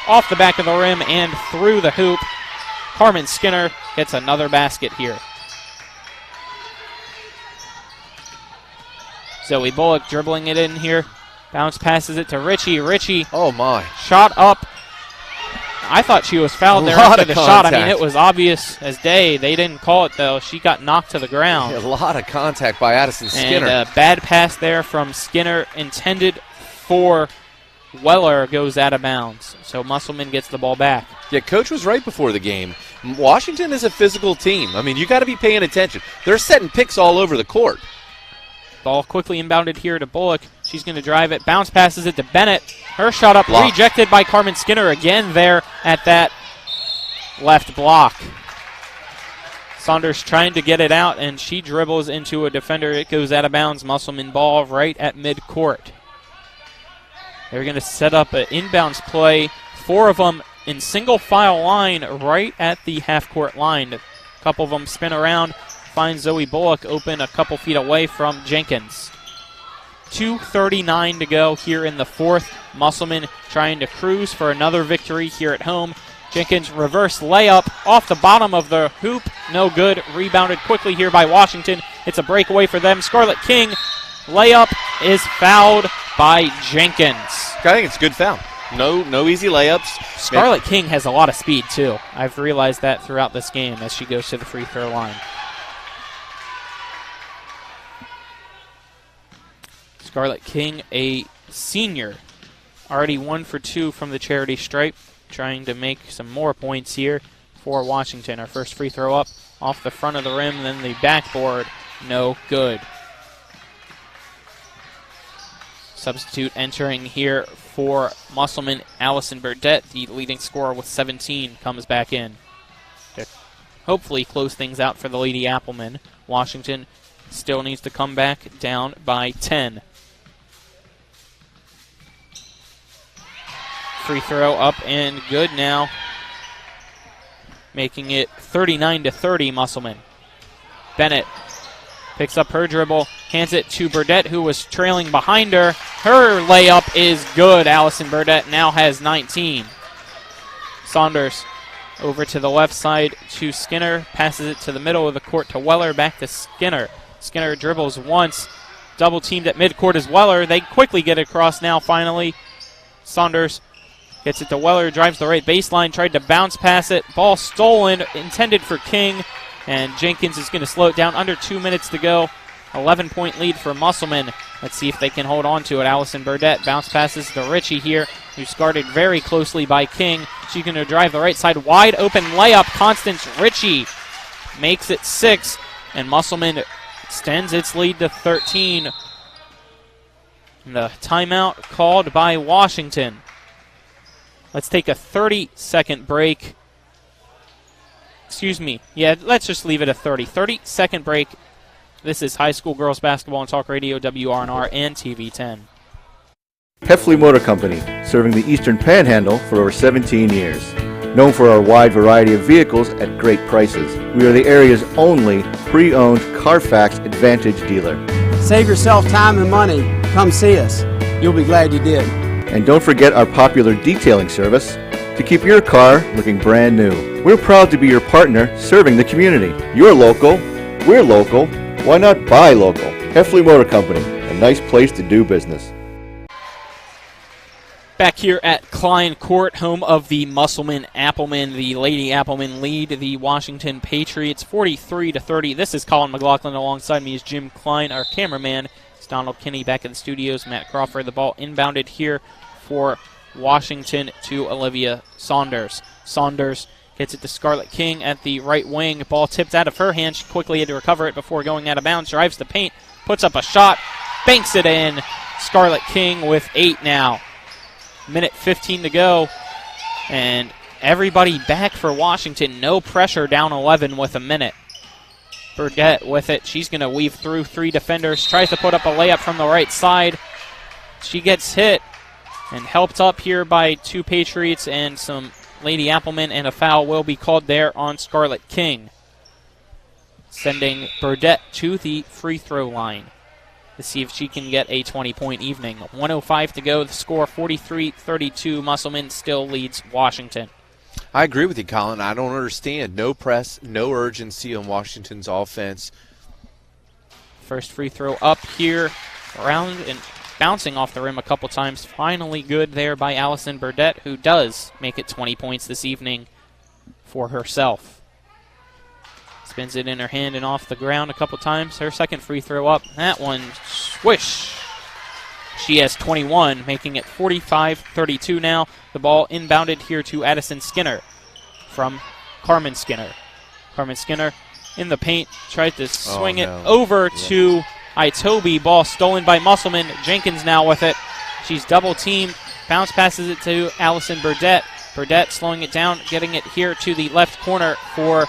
off the back of the rim and through the hoop. Carmen Skinner gets another basket here. Zoe Bullock dribbling it in here. Bounce passes it to Ritchie. Ritchie. Oh, my. Shot up. I thought she was fouled there after the shot. I mean, it was obvious as day. They didn't call it, though. She got knocked to the ground. Yeah, a lot of contact by Addison Skinner. And a bad pass there from Skinner intended for Weller goes out of bounds. So Musselman gets the ball back. Yeah, Coach was right before the game. Washington is a physical team. I mean, you got to be paying attention. They're setting picks all over the court. Ball quickly inbounded here to Bullock. She's going to drive it. Bounce passes it to Bennett. Her shot up rejected by Carmen Skinner again there at that left block. Saunders trying to get it out, and she dribbles into a defender. It goes out of bounds. Musselman ball right at midcourt. They're going to set up an inbounds play. 4 of them in single file line right at the half-court line. A couple of them spin around. Finds Zoe Bullock open a couple feet away from Jenkins. 2:39 to go here in the fourth. Musselman trying to cruise for another victory here at home. Jenkins reverse layup off the bottom of the hoop. No good. Rebounded quickly here by Washington. It's a breakaway for them. Scarlett King layup is fouled by Jenkins. I think it's a good foul. No easy layups. Scarlett King has a lot of speed too. I've realized that throughout this game as she goes to the free throw line. Scarlett King, a senior, already 1 for 2 from the charity stripe, trying to make some more points here for Washington. Our first free throw up, off the front of the rim, then the backboard, no good. Substitute entering here for Musselmen, Allison Burdett, the leading scorer with 17, comes back in to hopefully close things out for the Lady Applemen. Washington still needs to come back down by 10. Free throw up and good now, making it 39-30 Musselmen. Bennett picks up her dribble, hands it to Burdett, who was trailing behind her. Her layup is good. Allison Burdett now has 19. Saunders over to the left side to Skinner, passes it to the middle of the court to Weller, back to Skinner. Skinner dribbles once, double teamed at midcourt as Weller. They quickly get across now finally. Saunders gets it to Weller, drives the right baseline, tried to bounce pass it. Ball stolen, intended for King, and Jenkins is going to slow it down. Under 2 minutes to go. 11-point lead for Musselmen. Let's see if they can hold on to it. Allison Burdett bounce passes to Ritchie here, who's guarded very closely by King. She's going to drive the right side. Wide open layup. Constance Ritchie makes it 6, and Musselmen extends its lead to 13. And the timeout called by Washington. Let's take a 30-second break. Excuse me. Yeah, let's just leave it at 30. 30-second break. This is High School Girls Basketball on Talk Radio, WRNR, and TV 10. Heffley Motor Company, serving the Eastern Panhandle for over 17 years. Known for our wide variety of vehicles at great prices, we are the area's only pre-owned Carfax Advantage dealer. Save yourself time and money. Come see us. You'll be glad you did. And don't forget our popular detailing service to keep your car looking brand new. We're proud to be your partner serving the community. You're local, we're local, why not buy local? Heffley Motor Company, a nice place to do business. Back here at Klein Court, home of the Musselmen Applemen. The Lady Applemen lead the Washington Patriots 43-30. This is Colin McLaughlin. Alongside me is Jim Klein, our cameraman. It's Donald Kinney back in the studios. Matt Crawford. The ball inbounded here for Washington to Olivia Saunders. Saunders gets it to Scarlett King at the right wing. Ball tipped out of her hand. She quickly had to recover it before going out of bounds. Drives the paint, puts up a shot, banks it in. Scarlett King with 8 now. Minute 15 to go, and everybody back for Washington. No pressure, down 11 with a minute. Burdett with it. She's going to weave through 3 defenders. Tries to put up a layup from the right side. She gets hit and helped up here by 2 Patriots and some Lady Applemen, and a foul will be called there on Scarlett King, sending Burdett to the free throw line to see if she can get a 20-point evening. 1:05 to go. The score 43-32. Musselmen still leads Washington. I agree with you, Colin. I don't understand. No press, no urgency on Washington's offense. First free throw up here, around and bouncing off the rim a couple times. Finally good there by Allison Burdett, who does make it 20 points this evening for herself. Spins it in her hand and off the ground a couple times. Her second free throw up. That one, swish. She has 21, making it 45-32 now. The ball inbounded here to Addison Skinner from Carmen Skinner. Carmen Skinner in the paint, tried to swing it over to Itobi. Ball stolen by Musselmen. Jenkins now with it. She's double teamed. Bounce passes it to Allison Burdett. Burdett slowing it down, getting it here to the left corner for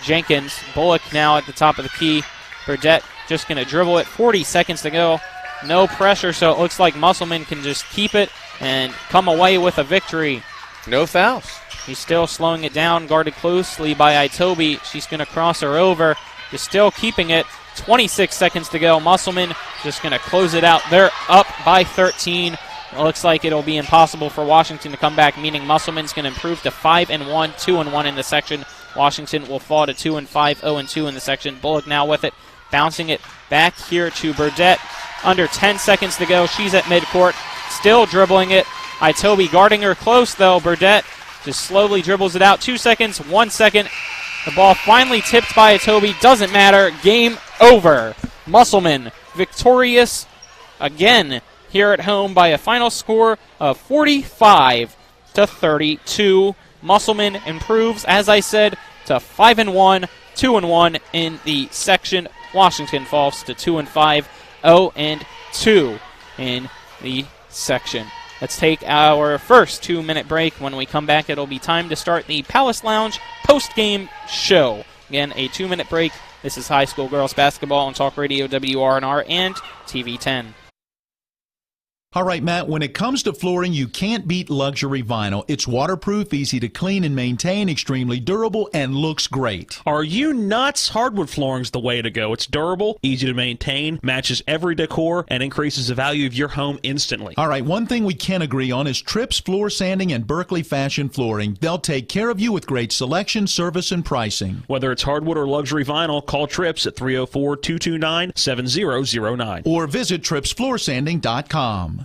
Jenkins. Bullock now at the top of the key. Burdett just going to dribble it. 40 seconds to go. No pressure, so it looks like Musselmen can just keep it and come away with a victory. No fouls. He's still slowing it down, guarded closely by Itobi. She's going to cross her over. Just still keeping it. 26 seconds to go. Musselmen just going to close it out. They're up by 13. It looks like it'll be impossible for Washington to come back, meaning Musselman's going to improve to 5-1, 2-1 in the section. Washington will fall to 2-5, 0-2 in the section. Bullock now with it, bouncing it back here to Burdett. Under 10 seconds to go. She's at midcourt, still dribbling it. Itobi guarding her close, though. Burdett just slowly dribbles it out. 2 seconds, 1 second. The ball finally tipped by Itobi. Doesn't matter. Game over. Musselmen victorious again here at home by a final score of 45-32. Musselmen improves, as I said, to 5-1, 2-1 in the section. Washington falls to 2-5, 0-2 in the section. Let's take our first 2-minute break. When we come back, it'll be time to start the Palace Lounge post-game show. Again, a 2-minute break. This is high school girls basketball on Talk Radio WRNR and TV 10. All right, Matt, when it comes to flooring, you can't beat luxury vinyl. It's waterproof, easy to clean and maintain, extremely durable, and looks great. Are you nuts? Hardwood flooring's the way to go. It's durable, easy to maintain, matches every decor, and increases the value of your home instantly. All right, one thing we can agree on is Trips Floor Sanding and Berkeley Fashion Flooring. They'll take care of you with great selection, service, and pricing. Whether it's hardwood or luxury vinyl, call Trips at 304-229-7009. Or visit tripsfloorsanding.com.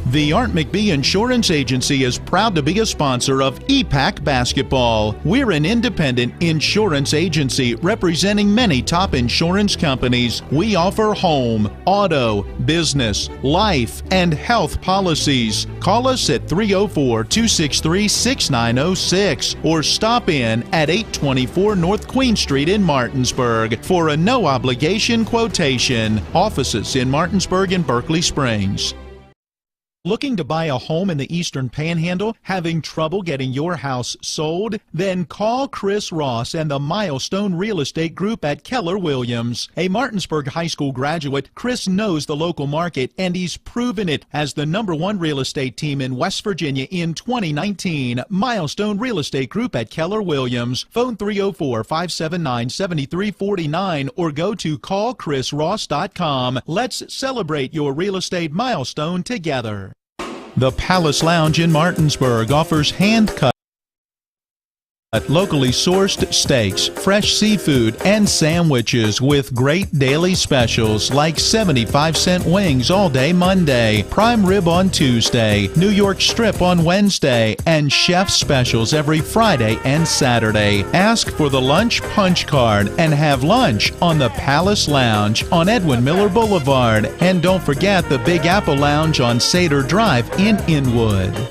The Art McBee Insurance Agency is proud to be a sponsor of EPAC Basketball. We're an independent insurance agency representing many top insurance companies. We offer home, auto, business, life, and health policies. Call us at 304-263-6906 or stop in at 824 North Queen Street in Martinsburg for a no-obligation quotation. Offices in Martinsburg and Berkeley Springs. Looking to buy a home in the Eastern Panhandle? Having trouble getting your house sold? Then call Chris Ross and the Milestone Real Estate Group at Keller Williams. A Martinsburg High School graduate, Chris knows the local market, and he's proven it as the #1 real estate team in West Virginia in 2019. Milestone Real Estate Group at Keller Williams. Phone 304-579-7349 or go to callchrisross.com. Let's celebrate your real estate milestone together. The Palace Lounge in Martinsburg offers hand-cut, locally sourced steaks, fresh seafood, and sandwiches with great daily specials like 75-cent wings all day Monday, prime rib on Tuesday, New York strip on Wednesday, and chef specials every Friday and Saturday. Ask for the lunch punch card and have lunch on the Palace Lounge on Edwin Miller Boulevard. And don't forget the Big Apple Lounge on Sater Drive in Inwood.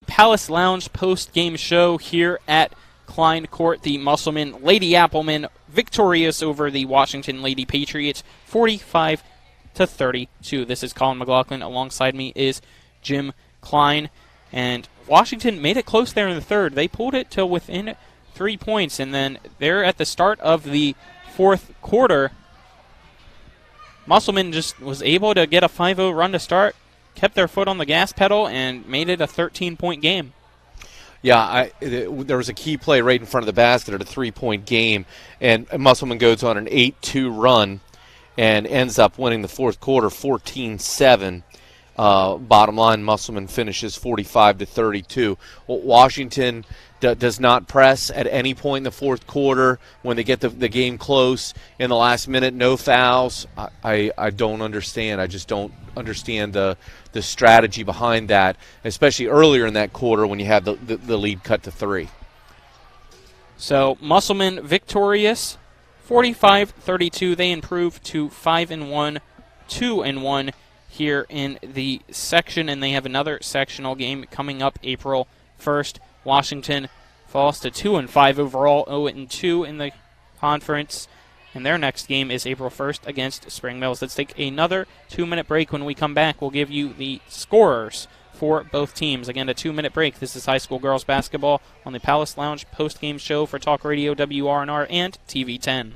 Palace Lounge post-game show here at Klein Court. The Musselmen Lady Applemen victorious over the Washington Lady Patriots 45-32. This is Colin McLaughlin. Alongside me is Jim Klein. And Washington made it close there in the third. They pulled it till within 3 points. And then there at the start of the fourth quarter, Musselmen just was able to get a 5-0 run to start, kept their foot on the gas pedal, and made it a 13-point game. Yeah, there was a key play right in front of the basket at a 3-point game, and Musselman goes on an 8-2 run and ends up winning the fourth quarter 14-7. Bottom line, Musselman finishes 45-32. Washington does not press at any point in the fourth quarter when they get the game close in the last minute. No fouls. I don't understand. I just don't understand the strategy behind that, especially earlier in that quarter when you have the lead cut to 3. So Musselman victorious, 45-32. They improve to 5-1, 2-1 here in the section, and they have another sectional game coming up April 1st. Washington falls to 2-5 overall, 0-2 in the conference. And their next game is April 1st against Spring Mills. Let's take another 2-minute break. When we come back, we'll give you the scorers for both teams. Again, a 2-minute break. This is high school girls basketball on the Palace Lounge post-game show for Talk Radio WRNR and TV 10.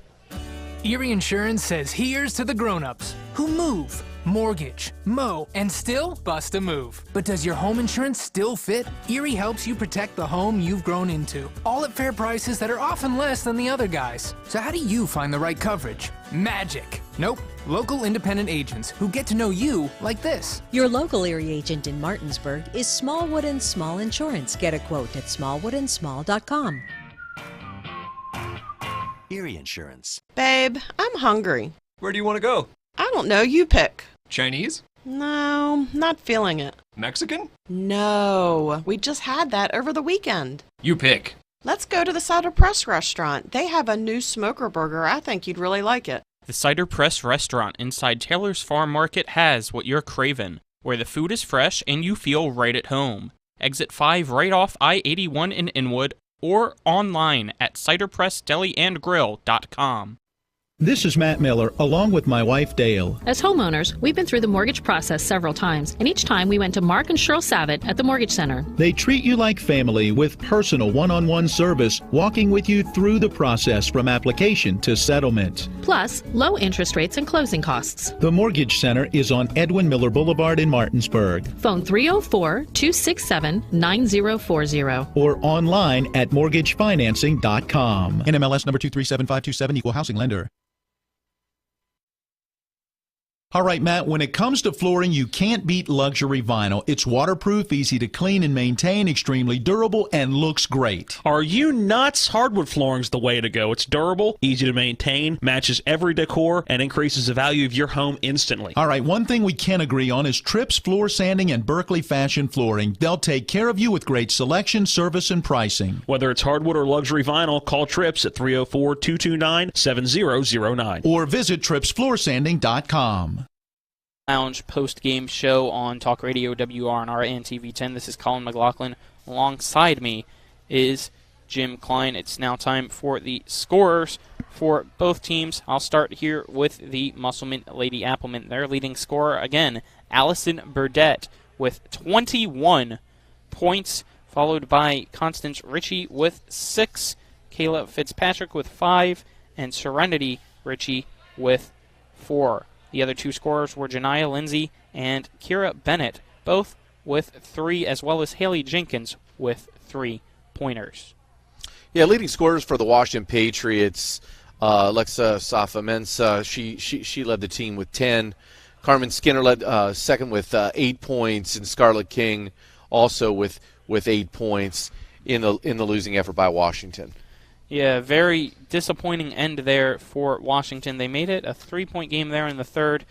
Erie Insurance says here's to the grown-ups who move, mortgage, mow, and still bust a move. But does your home insurance still fit? Erie helps you protect the home you've grown into, all at fair prices that are often less than the other guys. So how do you find the right coverage? Magic. Nope. Local independent agents who get to know you like this. Your local Erie agent in Martinsburg is Smallwood & Small Insurance. Get a quote at smallwoodandsmall.com. Erie Insurance. Babe, I'm hungry. Where do you want to go? I don't know. You pick. Chinese? No, not feeling it. Mexican? No, we just had that over the weekend. You pick. Let's go to the Cider Press restaurant. They have a new smoker burger. I think you'd really like it. The Cider Press restaurant inside Taylor's Farm Market has what you're craving, where the food is fresh and you feel right at home. Exit 5 right off I-81 in Inwood, or online at ciderpressdeliandgrill.com. This is Matt Miller, along with my wife Dale. As homeowners, we've been through the mortgage process several times, and each time we went to Mark and Cheryl Savitt at the Mortgage Center. They treat you like family with personal one-on-one service, walking with you through the process from application to settlement. Plus, low interest rates and closing costs. The Mortgage Center is on Edwin Miller Boulevard in Martinsburg. Phone 304-267-9040. Or online at mortgagefinancing.com. NMLS number 237527, equal housing lender. All right, Matt, when it comes to flooring, you can't beat luxury vinyl. It's waterproof, easy to clean and maintain, extremely durable, and looks great. Are you nuts? Hardwood flooring's the way to go. It's durable, easy to maintain, matches every decor, and increases the value of your home instantly. All right, one thing we can agree on is Trips Floor Sanding and Berkeley Fashion Flooring. They'll take care of you with great selection, service, and pricing. Whether it's hardwood or luxury vinyl, call Trips at 304-229-7009. Or visit tripsfloorsanding.com. Lounge post-game show on Talk Radio WRNR and TV10. This is Colin McLaughlin. Alongside me is Jim Klein. It's now time for the scorers for both teams. I'll start here with the Musselman Lady Applemen. Their leading scorer, again, Allison Burdett with 21 points, followed by Constance Ritchie with 6, Kayla Fitzpatrick with 5, and Serenity Ritchie with 4. The other two scorers were Janiyah Lindsay and Kira Bennett, both with 3, as well as Haley Jenkins with 3 pointers. Yeah, leading scorers for the Washington Patriots, Alexa Safa-Mensah, she led the team with 10. Carmen Skinner led second with 8 points, and Scarlett King also with 8 points in the losing effort by Washington. Yeah, very disappointing end there for Washington. They made it a 3-point game there in the third,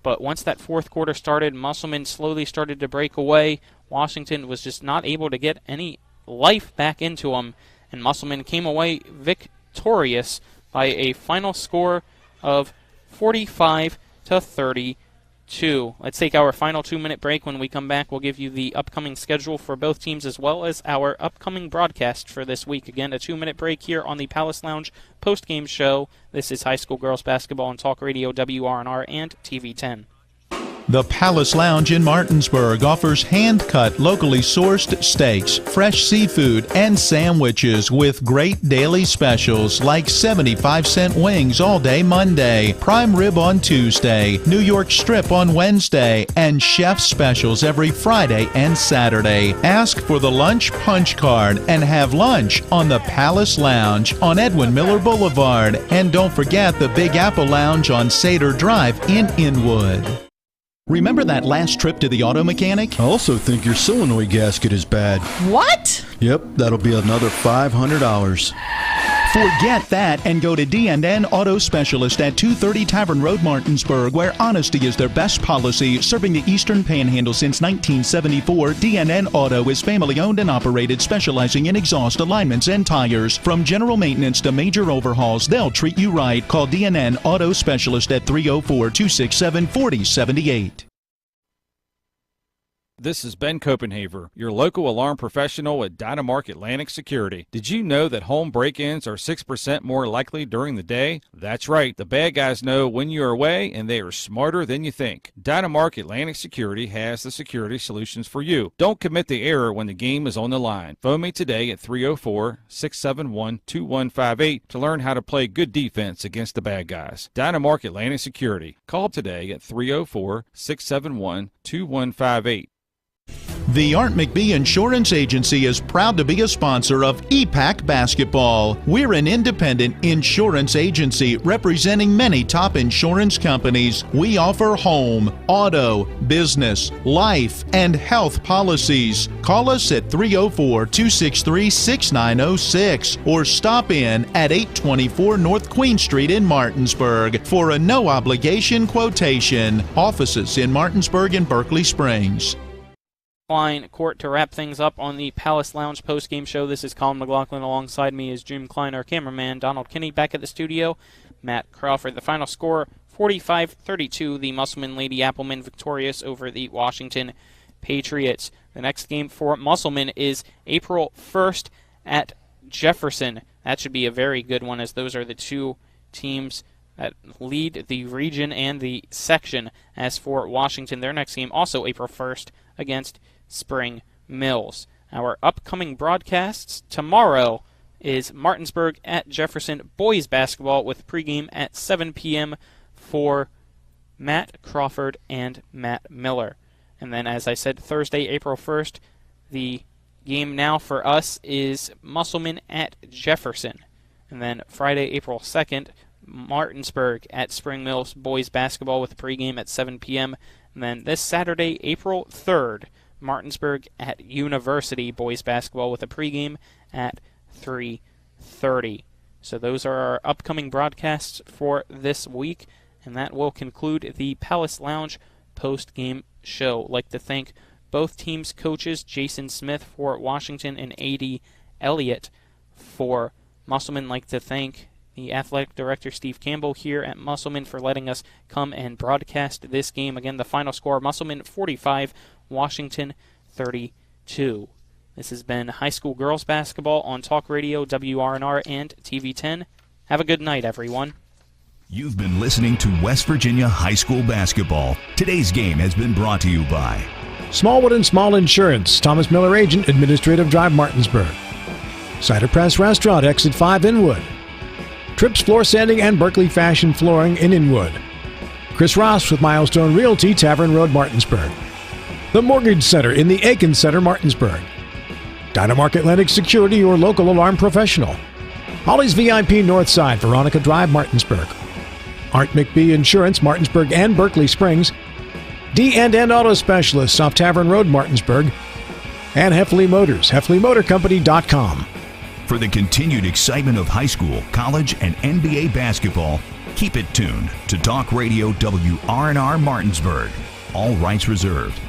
but once that fourth quarter started, Musselman slowly started to break away. Washington was just not able to get any life back into them, and Musselman came away victorious by a final score of 45-32. Let's take our final 2-minute break. When we come back, we'll give you the upcoming schedule for both teams as well as our upcoming broadcast for this week. Again, a 2-minute break here on the Palace Lounge post-game show. This is high school girls basketball on Talk Radio WRNR and TV10. The Palace Lounge in Martinsburg offers hand-cut, locally sourced steaks, fresh seafood, and sandwiches with great daily specials like 75-cent wings all day Monday, prime rib on Tuesday, New York strip on Wednesday, and chef specials every Friday and Saturday. Ask for the lunch punch card and have lunch on the Palace Lounge on Edwin Miller Boulevard. And don't forget the Big Apple Lounge on Sater Drive in Inwood. Remember that last trip to the auto mechanic? I also think your solenoid gasket is bad. What? Yep, that'll be another $500. Forget that and go to D&N Auto Specialist at 230 Tavern Road, Martinsburg, where honesty is their best policy. Serving the Eastern Panhandle since 1974, D&N Auto is family-owned and operated, specializing in exhaust alignments and tires. From general maintenance to major overhauls, they'll treat you right. Call D&N Auto Specialist at 304-267-4078. This is Ben Copenhaver, your local alarm professional at Dynamark Atlantic Security. Did you know that home break-ins are 6% more likely during the day? That's right. The bad guys know when you're away, and they are smarter than you think. Dynamark Atlantic Security has the security solutions for you. Don't commit the error when the game is on the line. Phone me today at 304-671-2158 to learn how to play good defense against the bad guys. Dynamark Atlantic Security. Call today at 304-671-2158. The Art McBee Insurance Agency is proud to be a sponsor of EPAC Basketball. We're an independent insurance agency representing many top insurance companies. We offer home, auto, business, life, and health policies. Call us at 304-263-6906 or stop in at 824 North Queen Street in Martinsburg for a no-obligation quotation. Offices in Martinsburg and Berkeley Springs. Klein Court to wrap things up on the Palace Lounge post-game show. This is Colin McLaughlin. Alongside me is Jim Klein, our cameraman. Donald Kinney back at the studio. Matt Crawford. The final score, 45-32. The Musselman Lady Applemen victorious over the Washington Patriots. The next game for Musselman is April 1st at Jefferson. That should be a very good one, as those are the two teams that lead the region and the section. As for Washington, their next game also April 1st against Spring Mills. Our upcoming broadcasts tomorrow is Martinsburg at Jefferson boys basketball with pregame at 7 p.m. for Matt Crawford and Matt Miller. And then, as I said, Thursday, April 1st, the game now for us is Musselmen at Jefferson. And then Friday, April 2nd, Martinsburg at Spring Mills boys basketball with pregame at 7 p.m. And then this Saturday, April 3rd, Martinsburg at University boys basketball with a pregame at 3:30. So those are our upcoming broadcasts for this week, and that will conclude the Palace Lounge post-game show. I'd like to thank both teams' coaches, Jason Smith for Washington and A.D. Elliott for Musselmen. I'd like to thank the athletic director, Steve Campbell, here at Musselmen for letting us come and broadcast this game. Again, the final score, Musselmen 45, Washington 32. This has been high school girls basketball on Talk Radio, WRNR, and TV10. Have a good night, everyone. You've been listening to West Virginia High School Basketball. Today's game has been brought to you by Smallwood and Small Insurance, Thomas Miller Agent, Administrative Drive, Martinsburg. Cider Press Restaurant, Exit 5, Inwood. Trips Floor Sanding and Berkeley Fashion Flooring in Inwood. Chris Ross with Milestone Realty, Tavern Road, Martinsburg. The Mortgage Center in the Aiken Center, Martinsburg. Dynamark Atlantic Security, your local alarm professional. Holly's VIP Northside, Veronica Drive, Martinsburg. Art McBee Insurance, Martinsburg and Berkeley Springs. D&N Auto Specialists off Tavern Road, Martinsburg. And Heffley Motors, HeffleyMotorCompany.com. For the continued excitement of high school, college, and NBA basketball, keep it tuned to Talk Radio WRNR Martinsburg. All rights reserved.